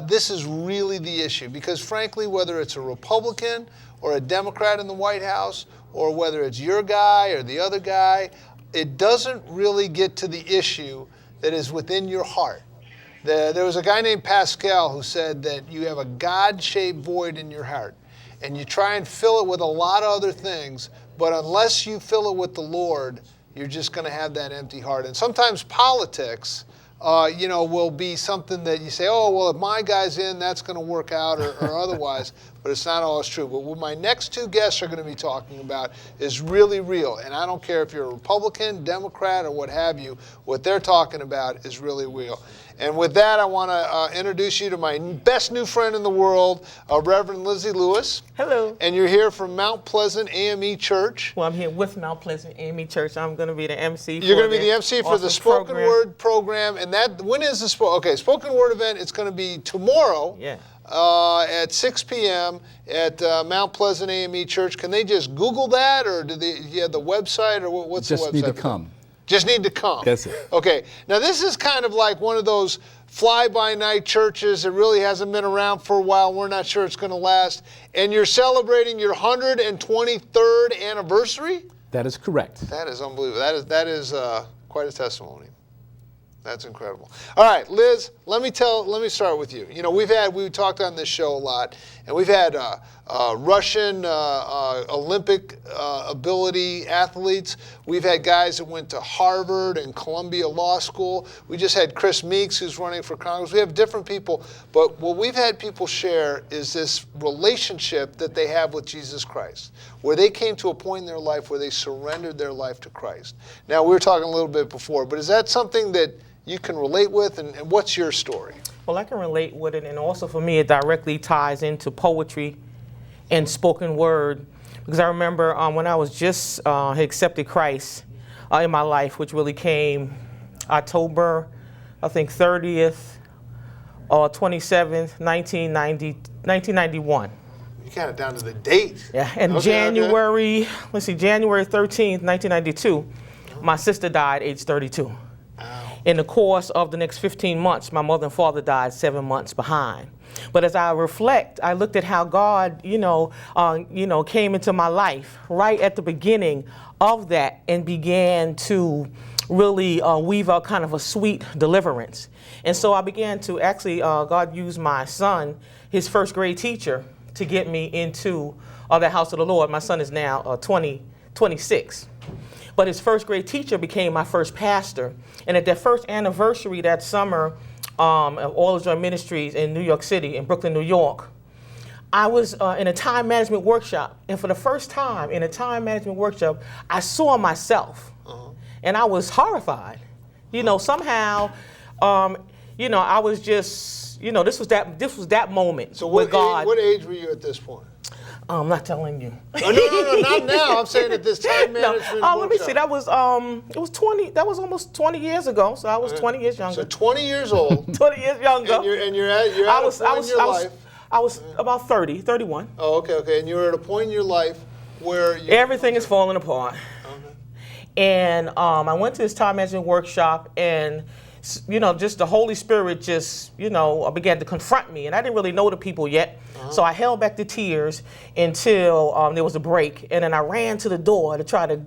Speaker 1: This is really the issue because, frankly, whether it's a Republican or a Democrat in the White House, or whether it's your guy or the other guy, it doesn't really get to the issue that is within your heart. There was a guy named Pascal who said that you have a God-shaped void in your heart, and you try and fill it with a lot of other things, but unless you fill it with the Lord, you're just going to have that empty heart. And sometimes politics, will be something that you say, oh, well, if my guy's in, that's going to work out or otherwise, but it's not always true. But what my next two guests are going to be talking about is really real. And I don't care if you're a Republican, Democrat, or what have you, what they're talking about is really real. And with that, I want to introduce you to my best new friend in the world, Reverend Lizzie Lewis.
Speaker 11: Hello.
Speaker 1: And you're here from Mount Pleasant AME Church.
Speaker 11: Well, I'm here with Mount Pleasant AME Church. I'm going to be the MC.
Speaker 1: You're going to be the MC for the Spoken Word program. And when is the Spoken Word event? It's going to be tomorrow.
Speaker 11: Yeah.
Speaker 1: At 6 p.m. at Mount Pleasant AME Church. Can they just Google that, or do you have the website, or what's the website?
Speaker 12: Just need to come.
Speaker 1: Just need to come.
Speaker 12: That's it.
Speaker 1: Okay. Now, this is kind of like one of those fly-by-night churches that really hasn't been around for a while. We're not sure it's going to last. And you're celebrating your 123rd anniversary?
Speaker 12: That is correct.
Speaker 1: That is unbelievable. That is quite a testimony. That's incredible. All right, Liz, let me start with you. You know, we talked on this show a lot, and we've had Russian Olympic ability athletes. We've had guys that went to Harvard and Columbia Law School. We just had Chris Meeks, who's running for Congress. We have different people, but what we've had people share is this relationship that they have with Jesus Christ, where they came to a point in their life where they surrendered their life to Christ. Now, we were talking a little bit before, but is that something that you can relate with, and what's your story?
Speaker 11: Well, I can relate with it, and also for me, it directly ties into poetry and spoken word, because I remember when I was just had accepted Christ in my life, which really came October, I think 30th or 27th, 1991.
Speaker 1: You got it down to the date.
Speaker 11: Yeah, and January 13th, 1992, my sister died age 32. In the course of the next 15 months, my mother and father died 7 months behind. But as I reflect, I looked at how God, came into my life right at the beginning of that and began to really weave out kind of a sweet deliverance. And so I began to actually, God used my son, his first grade teacher, to get me into the house of the Lord. My son is now 26. But his first grade teacher became my first pastor. And at that first anniversary that summer of All Joy Ministries in New York City, in Brooklyn, New York, I was in a time management workshop. And for the first time in a time management workshop, I saw myself. And I was horrified. Somehow, I was just, this was that moment.
Speaker 1: So
Speaker 11: with God.
Speaker 1: What age were you at this point?
Speaker 11: I'm not telling you.
Speaker 1: Oh, no, not now. I'm saying at this time management workshop.
Speaker 11: Let me see. That was it was 20. That was almost 20 years ago. So I was 20 years younger.
Speaker 1: So 20 years old.
Speaker 11: 20 years younger.
Speaker 1: And you're at a point in your life.
Speaker 11: I was about 30, 31.
Speaker 1: Oh, okay. And you were at a point in your life where
Speaker 11: everything is falling apart. Okay. And I went to this time management workshop, and just the Holy Spirit just, began to confront me. And I didn't really know the people yet. So I held back the tears until there was a break. And then I ran to the door to try to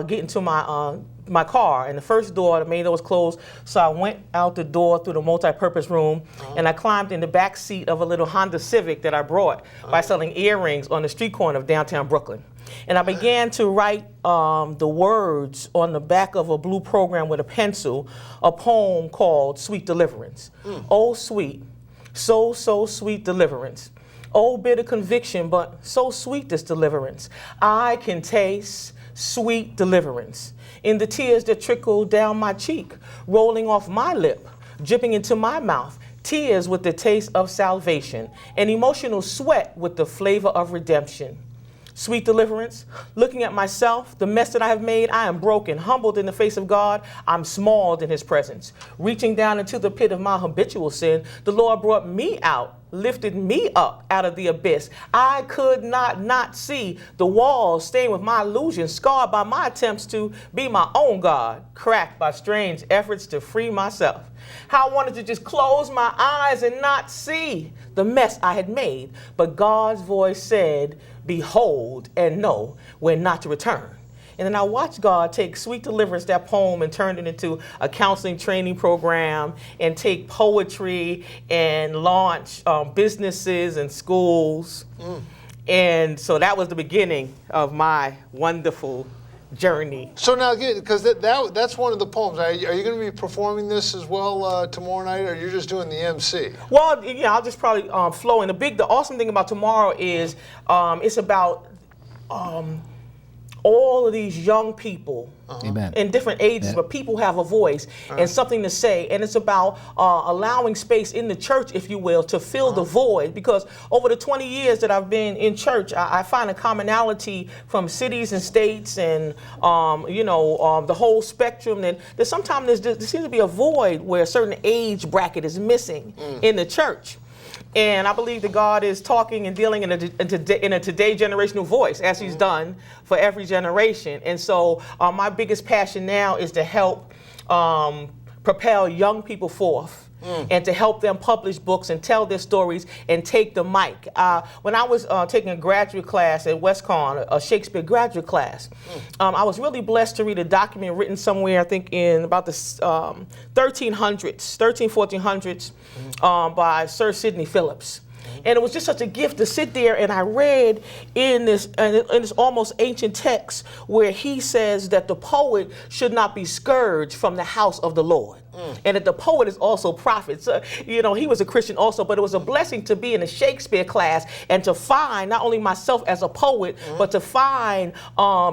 Speaker 11: get into my car. And the first door, the main door was closed. So I went out the door through the multi-purpose room, and I climbed in the back seat of a little Honda Civic that I brought by selling earrings on the street corner of downtown Brooklyn. And I began to write the words on the back of a blue program with a pencil, a poem called Sweet Deliverance. Oh, sweet, so sweet deliverance. Oh, bitter conviction, but so sweet this deliverance. I can taste sweet deliverance in the tears that trickle down my cheek, rolling off my lip, dripping into my mouth. Tears with the taste of salvation, an emotional sweat with the flavor of redemption. Sweet deliverance, looking at myself, the mess that I have made, I am broken, humbled in the face of God, I'm smalled in his presence. Reaching down into the pit of my habitual sin, the Lord brought me out, lifted me up out of the abyss. I could not see the walls stained with my illusions, scarred by my attempts to be my own God, cracked by strange efforts to free myself. How I wanted to just close my eyes and not see the mess I had made. But God's voice said, behold and know when not to return. And then I watched God take Sweet Deliverance, that poem, and turn it into a counseling training program, and take poetry and launch businesses and schools. And so that was the beginning of my wonderful journey.
Speaker 1: So now, because that's one of the poems. Are you going to be performing this as well tomorrow night, or you're just doing the MC?
Speaker 11: Well, I'll just probably flow in. The awesome thing about tomorrow is it's about all of these young people in different ages, but people have a voice and something to say. And it's about allowing space in the church, if you will, to fill the void. Because over the 20 years that I've been in church, I find a commonality from cities and states and, the whole spectrum. And sometimes there seems to be a void where a certain age bracket is missing in the church. And I believe that God is talking and dealing in a today generational voice, as he's done for every generation. And so my biggest passion now is to help propel young people forth and to help them publish books and tell their stories and take the mic. When I was taking a graduate class at WestCon, a Shakespeare graduate class, I was really blessed to read a document written somewhere, I think in about the 1400s, by Sir Sidney Phillips. And it was just such a gift to sit there, and I read in this almost ancient text where he says that the poet should not be scourged from the house of the Lord. And that the poet is also prophet. So, he was a Christian also, but it was a blessing to be in a Shakespeare class and to find not only myself as a poet, but to find, a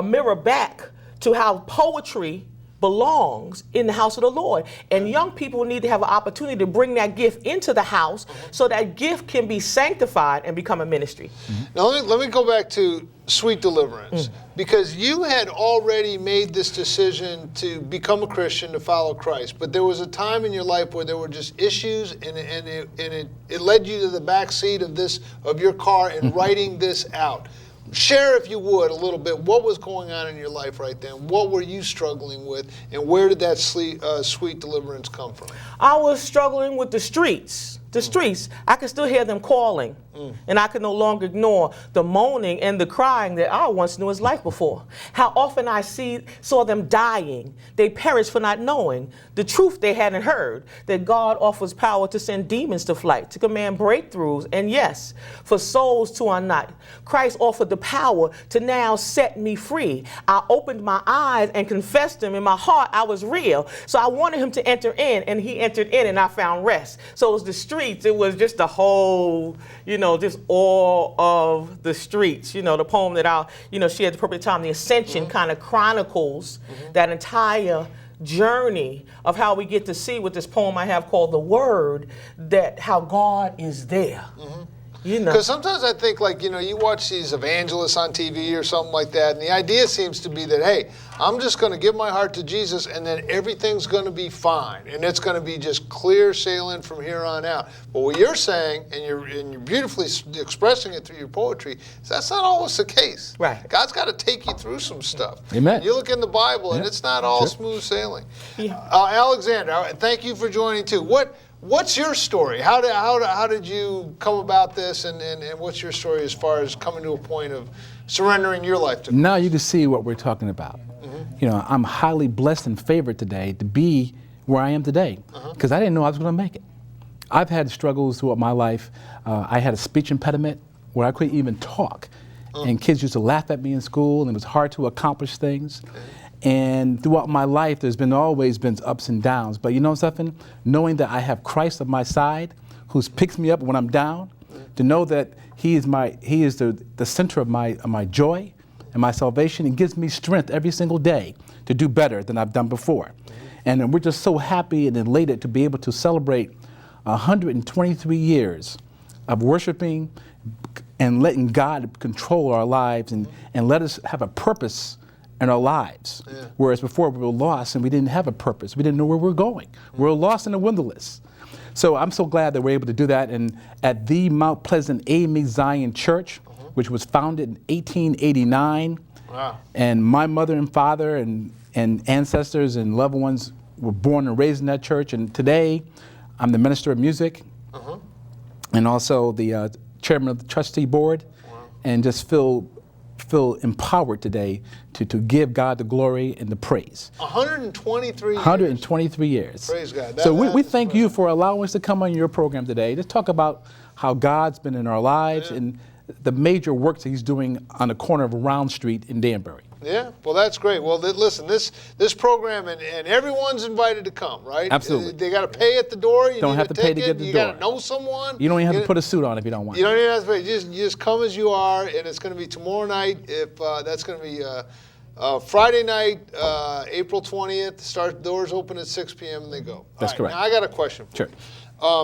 Speaker 11: mirror back to how poetry belongs in the house of the Lord. And young people need to have an opportunity to bring that gift into the house so that gift can be sanctified and become a ministry.
Speaker 1: Now let me go back to Sweet Deliverance, because you had already made this decision to become a Christian, to follow Christ, but there was a time in your life where there were just issues, and it led you to the back seat of your car and writing this out. Share, if you would, a little bit. What was going on in your life right then? What were you struggling with, and where did that sweet deliverance come from?
Speaker 11: I was struggling with the streets. The streets, I could still hear them calling, and I could no longer ignore the moaning and the crying that I once knew as life before. How often I saw them dying. They perished for not knowing the truth they hadn't heard, that God offers power to send demons to flight, to command breakthroughs, and yes, for souls to unite. Christ offered the power to now set me free. I opened my eyes and confessed him. In my heart, I was real. So I wanted him to enter in, and he entered in, and I found rest. So it was the streets. It was just the whole, just all of the streets. The poem that she had the appropriate time, the Ascension, kind of chronicles that entire journey of how we get to see with this poem I have called The Word, that how God is there.
Speaker 1: Because sometimes I think, you watch these evangelists on TV or something like that, and the idea seems to be that, hey, I'm just going to give my heart to Jesus, and then everything's going to be fine, and it's going to be just clear sailing from here on out. But what you're saying, and you're beautifully expressing it through your poetry, is that's not always the case.
Speaker 11: Right.
Speaker 1: God's got to take you through some stuff.
Speaker 9: Amen.
Speaker 1: You look in the Bible, and it's not all smooth sailing. Alexander, thank you for joining too. What's your story? How did you come about this, and what's your story as far as coming to a point of surrendering your life to God?
Speaker 12: Now you can see what we're talking about. I'm highly blessed and favored today to be where I am today, because I didn't know I was going to make it. I've had struggles throughout my life. I had a speech impediment where I couldn't even talk, and kids used to laugh at me in school, and it was hard to accomplish things. And throughout my life, there's always been ups and downs. But you know something? Knowing that I have Christ on my side, who picks me up when I'm down, to know that He is the center of my joy and my salvation, and gives me strength every single day to do better than I've done before. And we're just so happy and elated to be able to celebrate 123 years of worshiping and letting God control our lives and let us have a purpose in our lives. Whereas before we were lost and we didn't have a purpose. We didn't know where we were going. We were lost in the wilderness. So I'm so glad that we're able to do that. And at the Mount Pleasant AME Zion Church, which was founded in 1889, and my mother and father and ancestors and loved ones were born and raised in that church. And today, I'm the minister of music and also the chairman of the trustee board, and just feel empowered today to give God the glory and the praise.
Speaker 1: 123 years.
Speaker 12: 123 years.
Speaker 1: Praise God.
Speaker 12: So we thank you for allowing us to come on your program today to talk about how God's been in our lives and the major work that He's doing on the corner of Round Street in Danbury.
Speaker 1: Yeah, well, that's great. Well, listen, this program, and everyone's invited to come, right?
Speaker 12: Absolutely.
Speaker 1: They got to pay at the door. You
Speaker 12: don't
Speaker 1: need
Speaker 12: have to pay to get the door.
Speaker 1: You got to know someone.
Speaker 12: You don't even have to put a suit on if you don't want.
Speaker 1: You don't even have to pay. You just come as you are, and it's going to be tomorrow night. If that's going to be Friday night, April 20th. Doors open at 6 p.m. and they go.
Speaker 12: That's correct.
Speaker 1: Now I got a question for
Speaker 12: you.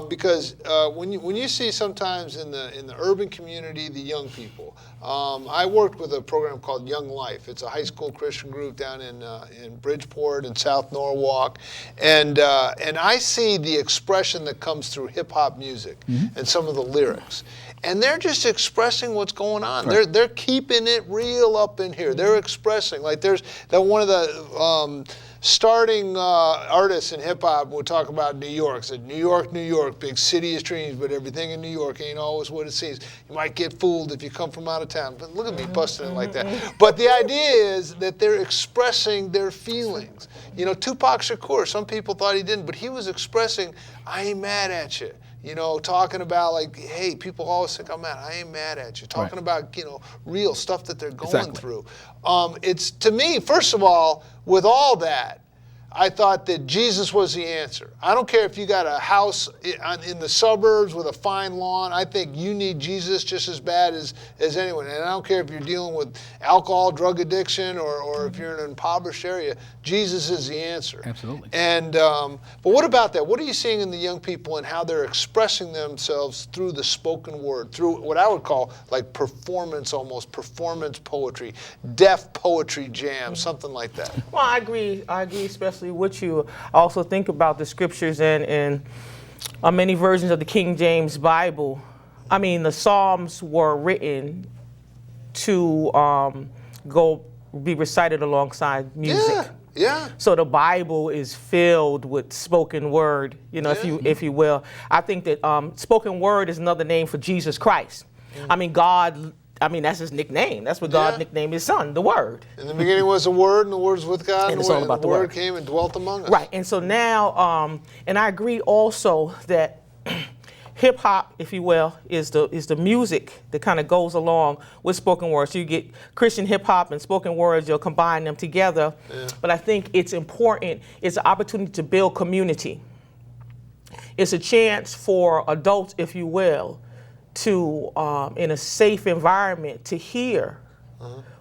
Speaker 1: Because when you see sometimes in the urban community, the young people, I worked with a program called Young Life. It's a high school Christian group down in Bridgeport and South Norwalk, and I see the expression that comes through hip hop music and some of the lyrics, and they're just expressing what's going on. Right. They're keeping it real up in here. They're expressing, like there's one of the starting artists in hip-hop will talk about New York. Said, New York, big city of dreams, but everything in New York ain't always what it seems. You might get fooled if you come from out of town. But look at me busting it like that. But the idea is that they're expressing their feelings. Tupac Shakur, some people thought he didn't, but he was expressing, I ain't mad at you. Talking about like, hey, people always think I'm mad. I ain't mad at you. Talking about, real stuff that they're going through. It's, to me, first of all, with all that, I thought that Jesus was the answer. I don't care if you got a house in the suburbs with a fine lawn. I think you need Jesus just as bad as anyone. And I don't care if you're dealing with alcohol, drug addiction, or if you're in an impoverished area. Jesus is the answer.
Speaker 12: Absolutely.
Speaker 1: And but what about that? What are you seeing in the young people and how they're expressing themselves through the spoken word, through what I would call like performance poetry, deaf poetry jam, something like that?
Speaker 11: Well, I agree especially with you. I also think about the scriptures in many versions of the King James Bible. I mean, the Psalms were written to go be recited alongside music.
Speaker 1: Yeah.
Speaker 11: So the Bible is filled with spoken word, if you will. I think that spoken word is another name for Jesus Christ. I mean, God. I mean, that's his nickname. That's what God nicknamed his son, the Word.
Speaker 1: In the beginning was the Word, and the Word was with God,
Speaker 11: and it's all about
Speaker 1: the Word came and dwelt among us.
Speaker 11: Right, and so now, and I agree also that hip hop, if you will, is the music that kind of goes along with spoken words. So you get Christian hip hop and spoken words, you'll combine them together. Yeah. But I think it's important, it's an opportunity to build community. It's a chance for adults, if you will, to, in a safe environment, to hear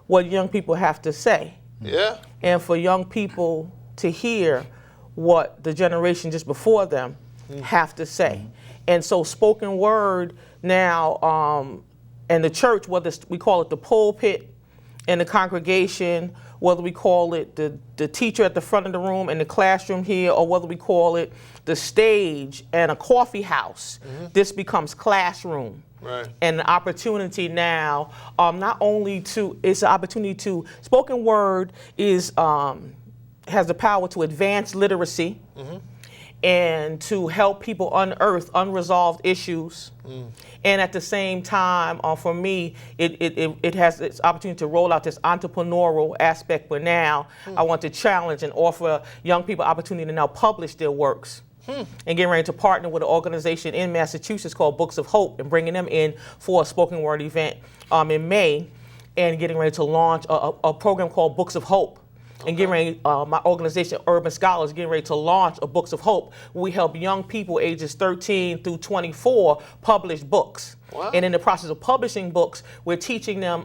Speaker 11: what young people have to say.
Speaker 1: Yeah.
Speaker 11: And for young people to hear what the generation just before them have to say. And so spoken word now, and the church, whether we call it the pulpit and the congregation, whether we call it the teacher at the front of the room in the classroom here, or whether we call it the stage and a coffee house, this becomes classroom.
Speaker 1: Right.
Speaker 11: And an opportunity now, not only to, it's an opportunity to, spoken word is, has the power to advance literacy and to help people unearth unresolved issues. And at the same time, for me, it has its opportunity to roll out this entrepreneurial aspect where now I want to challenge and offer young people opportunity to now publish their works. And getting ready to partner with an organization in Massachusetts called Books of Hope and bringing them in for a spoken word event in May, and getting ready to launch a program called Books of Hope. And getting ready, my organization, Urban Scholars, getting ready to launch a Books of Hope. We help young people ages 13 through 24 publish books. Wow. And in the process of publishing books, we're teaching them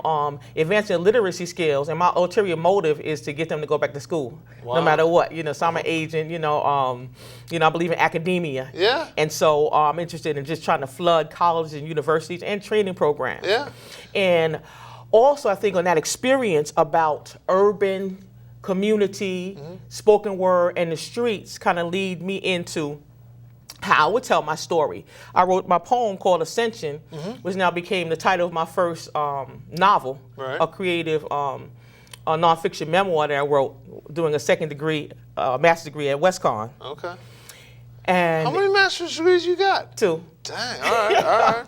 Speaker 11: advancing their literacy skills. And my ulterior motive is to get them to go back to school, no matter what. So I'm an agent. I believe in academia.
Speaker 1: Yeah.
Speaker 11: And so I'm interested in just trying to flood colleges and universities and training programs.
Speaker 1: Yeah.
Speaker 11: And also, I think on that experience about urban community, spoken word, and the streets kind of lead me into how I would tell my story. I wrote my poem called Ascension, which now became the title of my first novel, a creative a nonfiction memoir that I wrote doing a second degree, master's degree at WestConn.
Speaker 1: Okay.
Speaker 11: And
Speaker 1: how many master's degrees you got?
Speaker 11: 2.
Speaker 1: Dang, all right.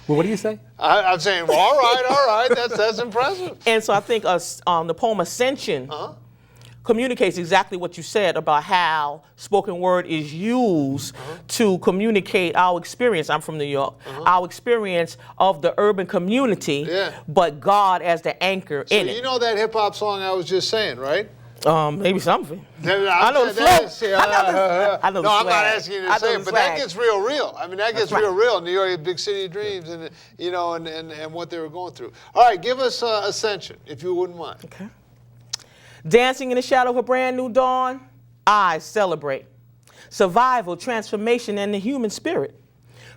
Speaker 12: Well, what do you say?
Speaker 1: I'm saying, well, all right, that's impressive.
Speaker 11: And so I think the poem Ascension communicates exactly what you said about how spoken word is used to communicate our experience. I'm from New York. Our experience of the urban community, but God as the anchor in it.
Speaker 1: So you know that hip hop song I was just saying, right?
Speaker 11: Maybe something.
Speaker 1: I
Speaker 11: know the flow. I know the
Speaker 1: I'm
Speaker 11: swag.
Speaker 1: not asking you to say it, but that gets real. I mean, that gets real. New York, big city of dreams, and and what they were going through. All right, give us Ascension, if you wouldn't mind.
Speaker 11: Okay. Dancing in the shadow of a brand new dawn, I celebrate survival, transformation, and the human spirit.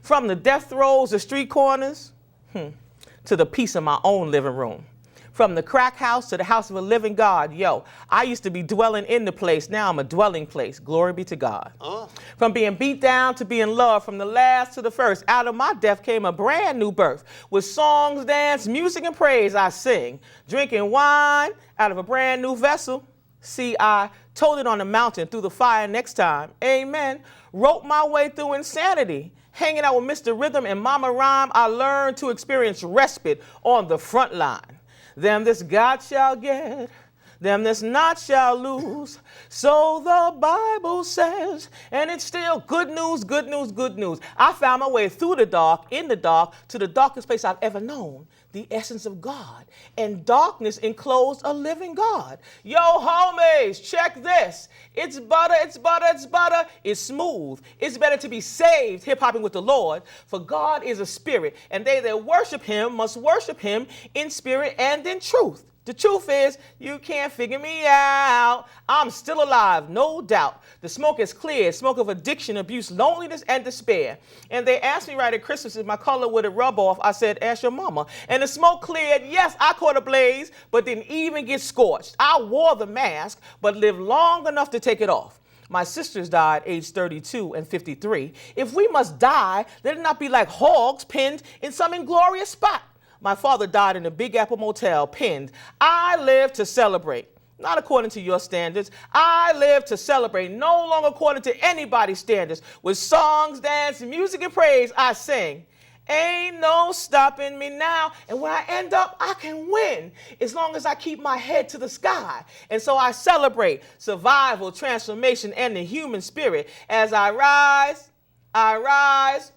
Speaker 11: From the death throes of street corners to the peace of my own living room. From the crack house to the house of a living God. I used to be dwelling in the place. Now I'm a dwelling place. Glory be to God. From being beat down to being loved, from the last to the first. Out of my death came a brand new birth. With songs, dance, music, and praise I sing. Drinking wine out of a brand new vessel. See, I told it on the mountain through the fire next time. Amen. Wrote my way through insanity. Hanging out with Mr. Rhythm and Mama Rhyme, I learned to experience respite on the front line. Them this God shall get, them this not shall lose. So the Bible says, and it's still good news, good news, good news. I found my way through the dark, in the dark, to the darkest place I've ever known, the essence of God. And darkness enclosed a living God. Yo, homies, check this. It's butter, it's butter, it's butter. It's smooth. It's better to be saved, hip-hopping with the Lord. For God is a spirit, and they that worship him must worship him in spirit and in truth. The truth is, you can't figure me out. I'm still alive, no doubt. The smoke is clear, smoke of addiction, abuse, loneliness, and despair. And they asked me right at Christmas if my color would it rub off. I said, ask your mama. And the smoke cleared. Yes, I caught a blaze, but didn't even get scorched. I wore the mask, but lived long enough to take it off. My sisters died age 32 and 53. If we must die, let it not be like hogs pinned in some inglorious spot. My father died in a Big Apple Motel, pinned. I live to celebrate. Not according to your standards. I live to celebrate, no longer according to anybody's standards. With songs, dance, music, and praise, I sing. Ain't no stopping me now. And when I end up, I can win as long as I keep my head to the sky. And so I celebrate survival, transformation, and the human spirit. As I rise, I rise,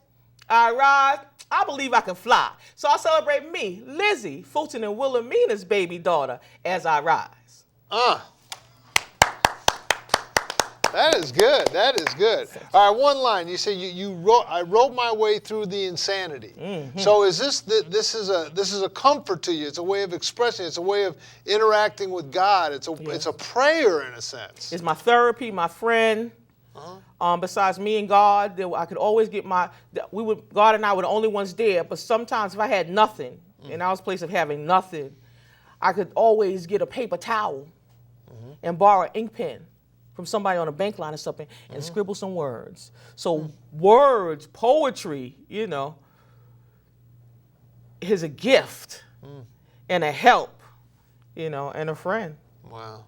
Speaker 11: I rise. I believe I can fly. So I celebrate me, Lizzie, Fulton and Wilhelmina's baby daughter, as I rise.
Speaker 1: That is good. That is good. All right, one line. You say you wrote. I wrote my way through the insanity. So is this is a comfort to you? It's a way of expressing. It's a way of interacting with God. It's a prayer in a sense.
Speaker 11: It's my therapy, my friend. Besides me and God, I could always get God and I were the only ones there. But sometimes if I had nothing, and I was in a place of having nothing, I could always get a paper towel and borrow an ink pen from somebody on a bank line or something and scribble some words. So words, poetry, is a gift and a help, and a friend.
Speaker 1: Wow.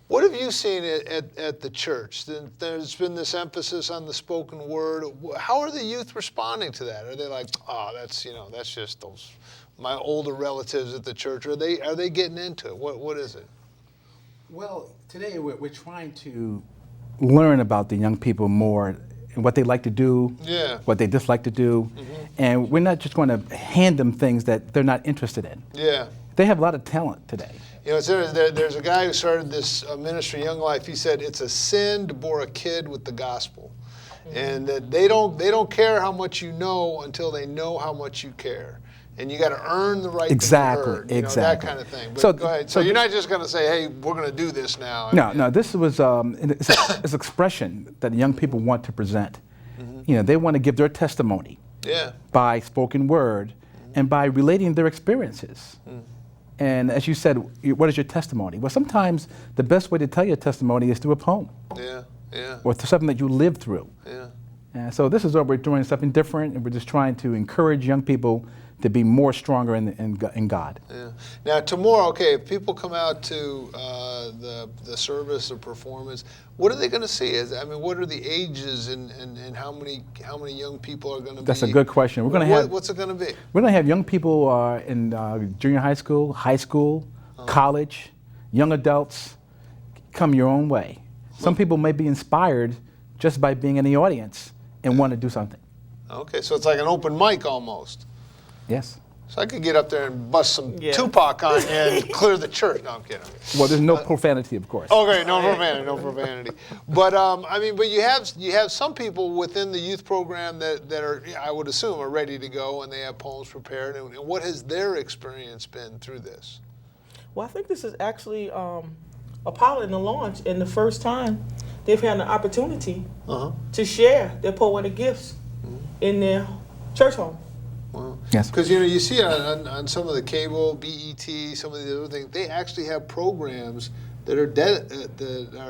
Speaker 1: What have you seen at the church? There's been this emphasis on the spoken word. How are the youth responding to that? Are they like, oh, that's just those my older relatives at the church? Are they getting into it? What is it?
Speaker 12: Well, today we're trying to learn about the young people more and what they like to do, what they dislike to do, and we're not just going to hand them things that they're not interested in.
Speaker 1: Yeah.
Speaker 12: They have a lot of talent today.
Speaker 1: There's a guy who started this ministry, Young Life. He said it's a sin to bore a kid with the gospel, and that they don't care how much you know until they know how much you care. And you got to earn the right to be heard, that kind of thing. But go ahead. So you're not just going to say, hey, we're going to do this now.
Speaker 12: No, this was it's expression that young people want to present. They want to give their testimony by spoken word and by relating their experiences. And as you said, what is your testimony? Well, sometimes the best way to tell your testimony is through a poem. Or through something that you lived through. And so this is what we're doing, something different, and we're just trying to encourage young people to be more stronger in God.
Speaker 1: Now tomorrow, if people come out to the service or performance, what are they going to see? What are the ages and how many young people are going to be?
Speaker 12: That's a good question. We're going to have.
Speaker 1: What's it going to be?
Speaker 12: We're going to have young people in junior high school, college, young adults. Come your own way. Some people may be inspired just by being in the audience and want to do something.
Speaker 1: Okay, so it's like an open mic almost.
Speaker 12: Yes.
Speaker 1: So I could get up there and bust some Tupac on you and clear the church. No, I'm kidding.
Speaker 12: Well, there's no profanity, of course.
Speaker 1: Okay, no profanity. But but you have some people within the youth program that are, I would assume, are ready to go and they have poems prepared. And what has their experience been through this?
Speaker 11: Well, I think this is actually a pilot in the launch, and the first time they've had an opportunity to share their poetic gifts in their church home.
Speaker 1: Wow.
Speaker 12: Yes.
Speaker 1: Because you see on some of the cable, BET, some of the other things, they actually have programs that are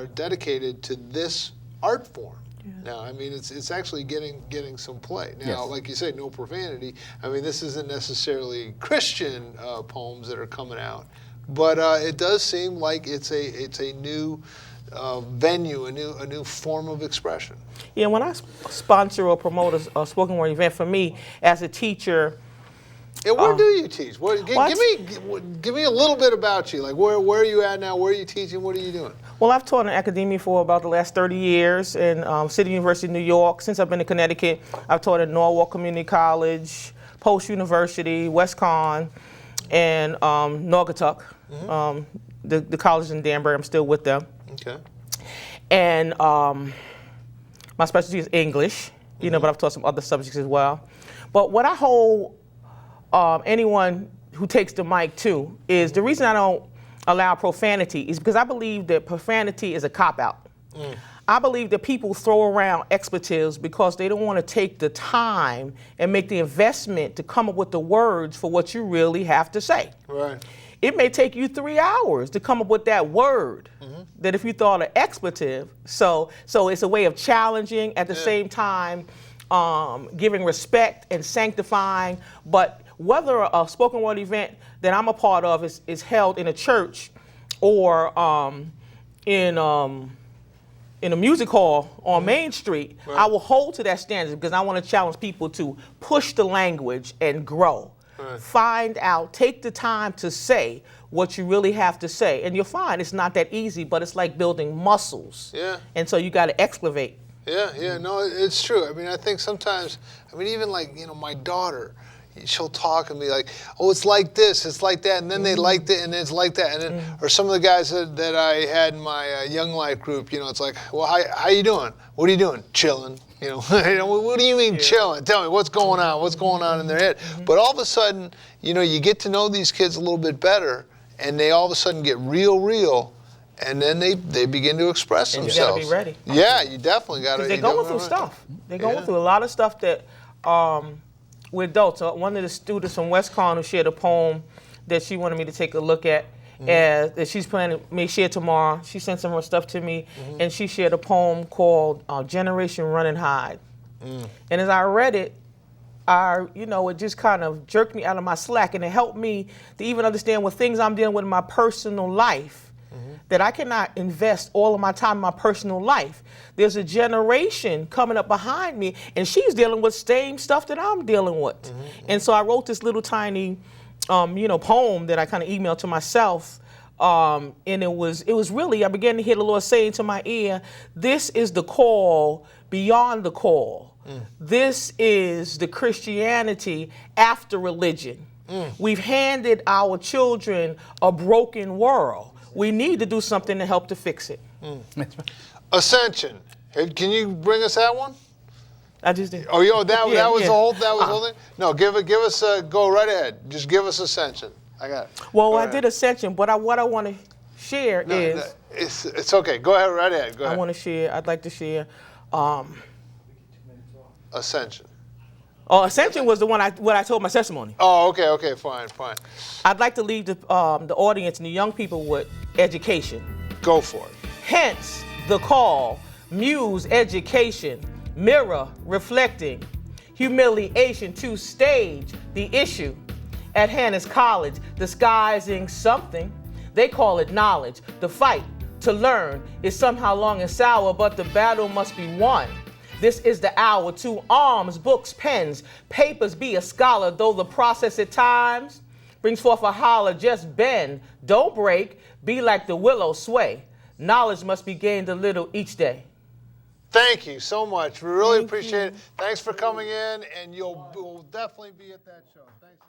Speaker 1: dedicated to this art form. Now, it's actually getting some play. Now, like you say, no profanity. This isn't necessarily Christian poems that are coming out, but it does seem like it's a new venue, a new form of expression.
Speaker 11: Yeah, when I sponsor or promote a spoken word event, for me as a teacher.
Speaker 1: Yeah, where do you teach? Give me a little bit about you. Like where are you at now? Where are you teaching? What are you doing?
Speaker 11: Well, I've taught in academia for about the last 30 years in City University of New York. Since I've been in Connecticut, I've taught at Norwalk Community College, Post University, WestConn, and Naugatuck. The college in Danbury, I'm still with them.
Speaker 1: Okay.
Speaker 11: And my specialty is English, but I've taught some other subjects as well. But what I hold anyone who takes the mic to is the reason I don't allow profanity is because I believe that profanity is a cop-out. I believe that people throw around expletives because they don't want to take the time and make the investment to come up with the words for what you really have to say.
Speaker 1: Right.
Speaker 11: It may take you 3 hours to come up with that word that if you thought an expletive. So it's a way of challenging at the same time, giving respect and sanctifying. But whether a spoken word event that I'm a part of is held in a church or in a music hall on Main Street, I will hold to that standard because I want to challenge people to push the language and grow. Find out, take the time to say what you really have to say. And you'll find it's not that easy, but it's like building muscles.
Speaker 1: Yeah.
Speaker 11: And so you got to excavate.
Speaker 1: Yeah, no, it's true. I mean, I think sometimes, even like, my daughter, she'll talk and be like, oh, it's like this, it's like that, and then they liked it, and it's like that, and then, or some of the guys that I had in my Young Life group, it's like, well, how you doing? What are you doing? Chilling. What do you mean chilling? Tell me, what's going on? What's going on in their head? But all of a sudden, you get to know these kids a little bit better, and they all of a sudden get real, and then they begin to express themselves.
Speaker 11: You gotta be ready.
Speaker 1: Yeah, you definitely gotta.
Speaker 11: They're going through stuff. They're going through a lot of stuff that with adults. One of the students from West Con who shared a poem that she wanted me to take a look at, that she's planning to share tomorrow. She sent some of her stuff to me, and she shared a poem called Generation Run and Hide. And as I read it, it just kind of jerked me out of my slack, and it helped me to even understand what things I'm dealing with in my personal life, that I cannot invest all of my time in my personal life. There's a generation coming up behind me, and she's dealing with same stuff that I'm dealing with. And so I wrote this little tiny, poem that I kind of emailed to myself, and it was really, I began to hear the Lord saying to my ear, this is the call beyond the call. This is the Christianity after religion. We've handed our children a broken world. We need to do something to help to fix it.
Speaker 1: Ascension. Hey, can you bring us that one?
Speaker 11: I just did.
Speaker 1: Oh, that was the whole thing? No, give us go right ahead. Just give us Ascension. I got it.
Speaker 11: Well, I did Ascension, but what I want to share is...
Speaker 1: It's okay. Go ahead, right ahead. Go ahead.
Speaker 11: I'd like to share...
Speaker 1: Ascension.
Speaker 11: Oh, Ascension was the one what I told my testimony.
Speaker 1: Oh, okay, fine.
Speaker 11: I'd like to leave the audience and the young people with education.
Speaker 1: Go for it.
Speaker 11: Hence the call, muse education, mirror reflecting, humiliation to stage the issue. At hand is college, disguising something. They call it knowledge. The fight to learn is somehow long and sour, but the battle must be won. This is the hour to arms, books, pens, papers, be a scholar, though the process at times brings forth a holler, just bend, don't break, be like the willow, sway. Knowledge must be gained a little each day.
Speaker 1: Thank you so much. We really appreciate it. Thanks for coming in, and we'll definitely be at that show. Thanks.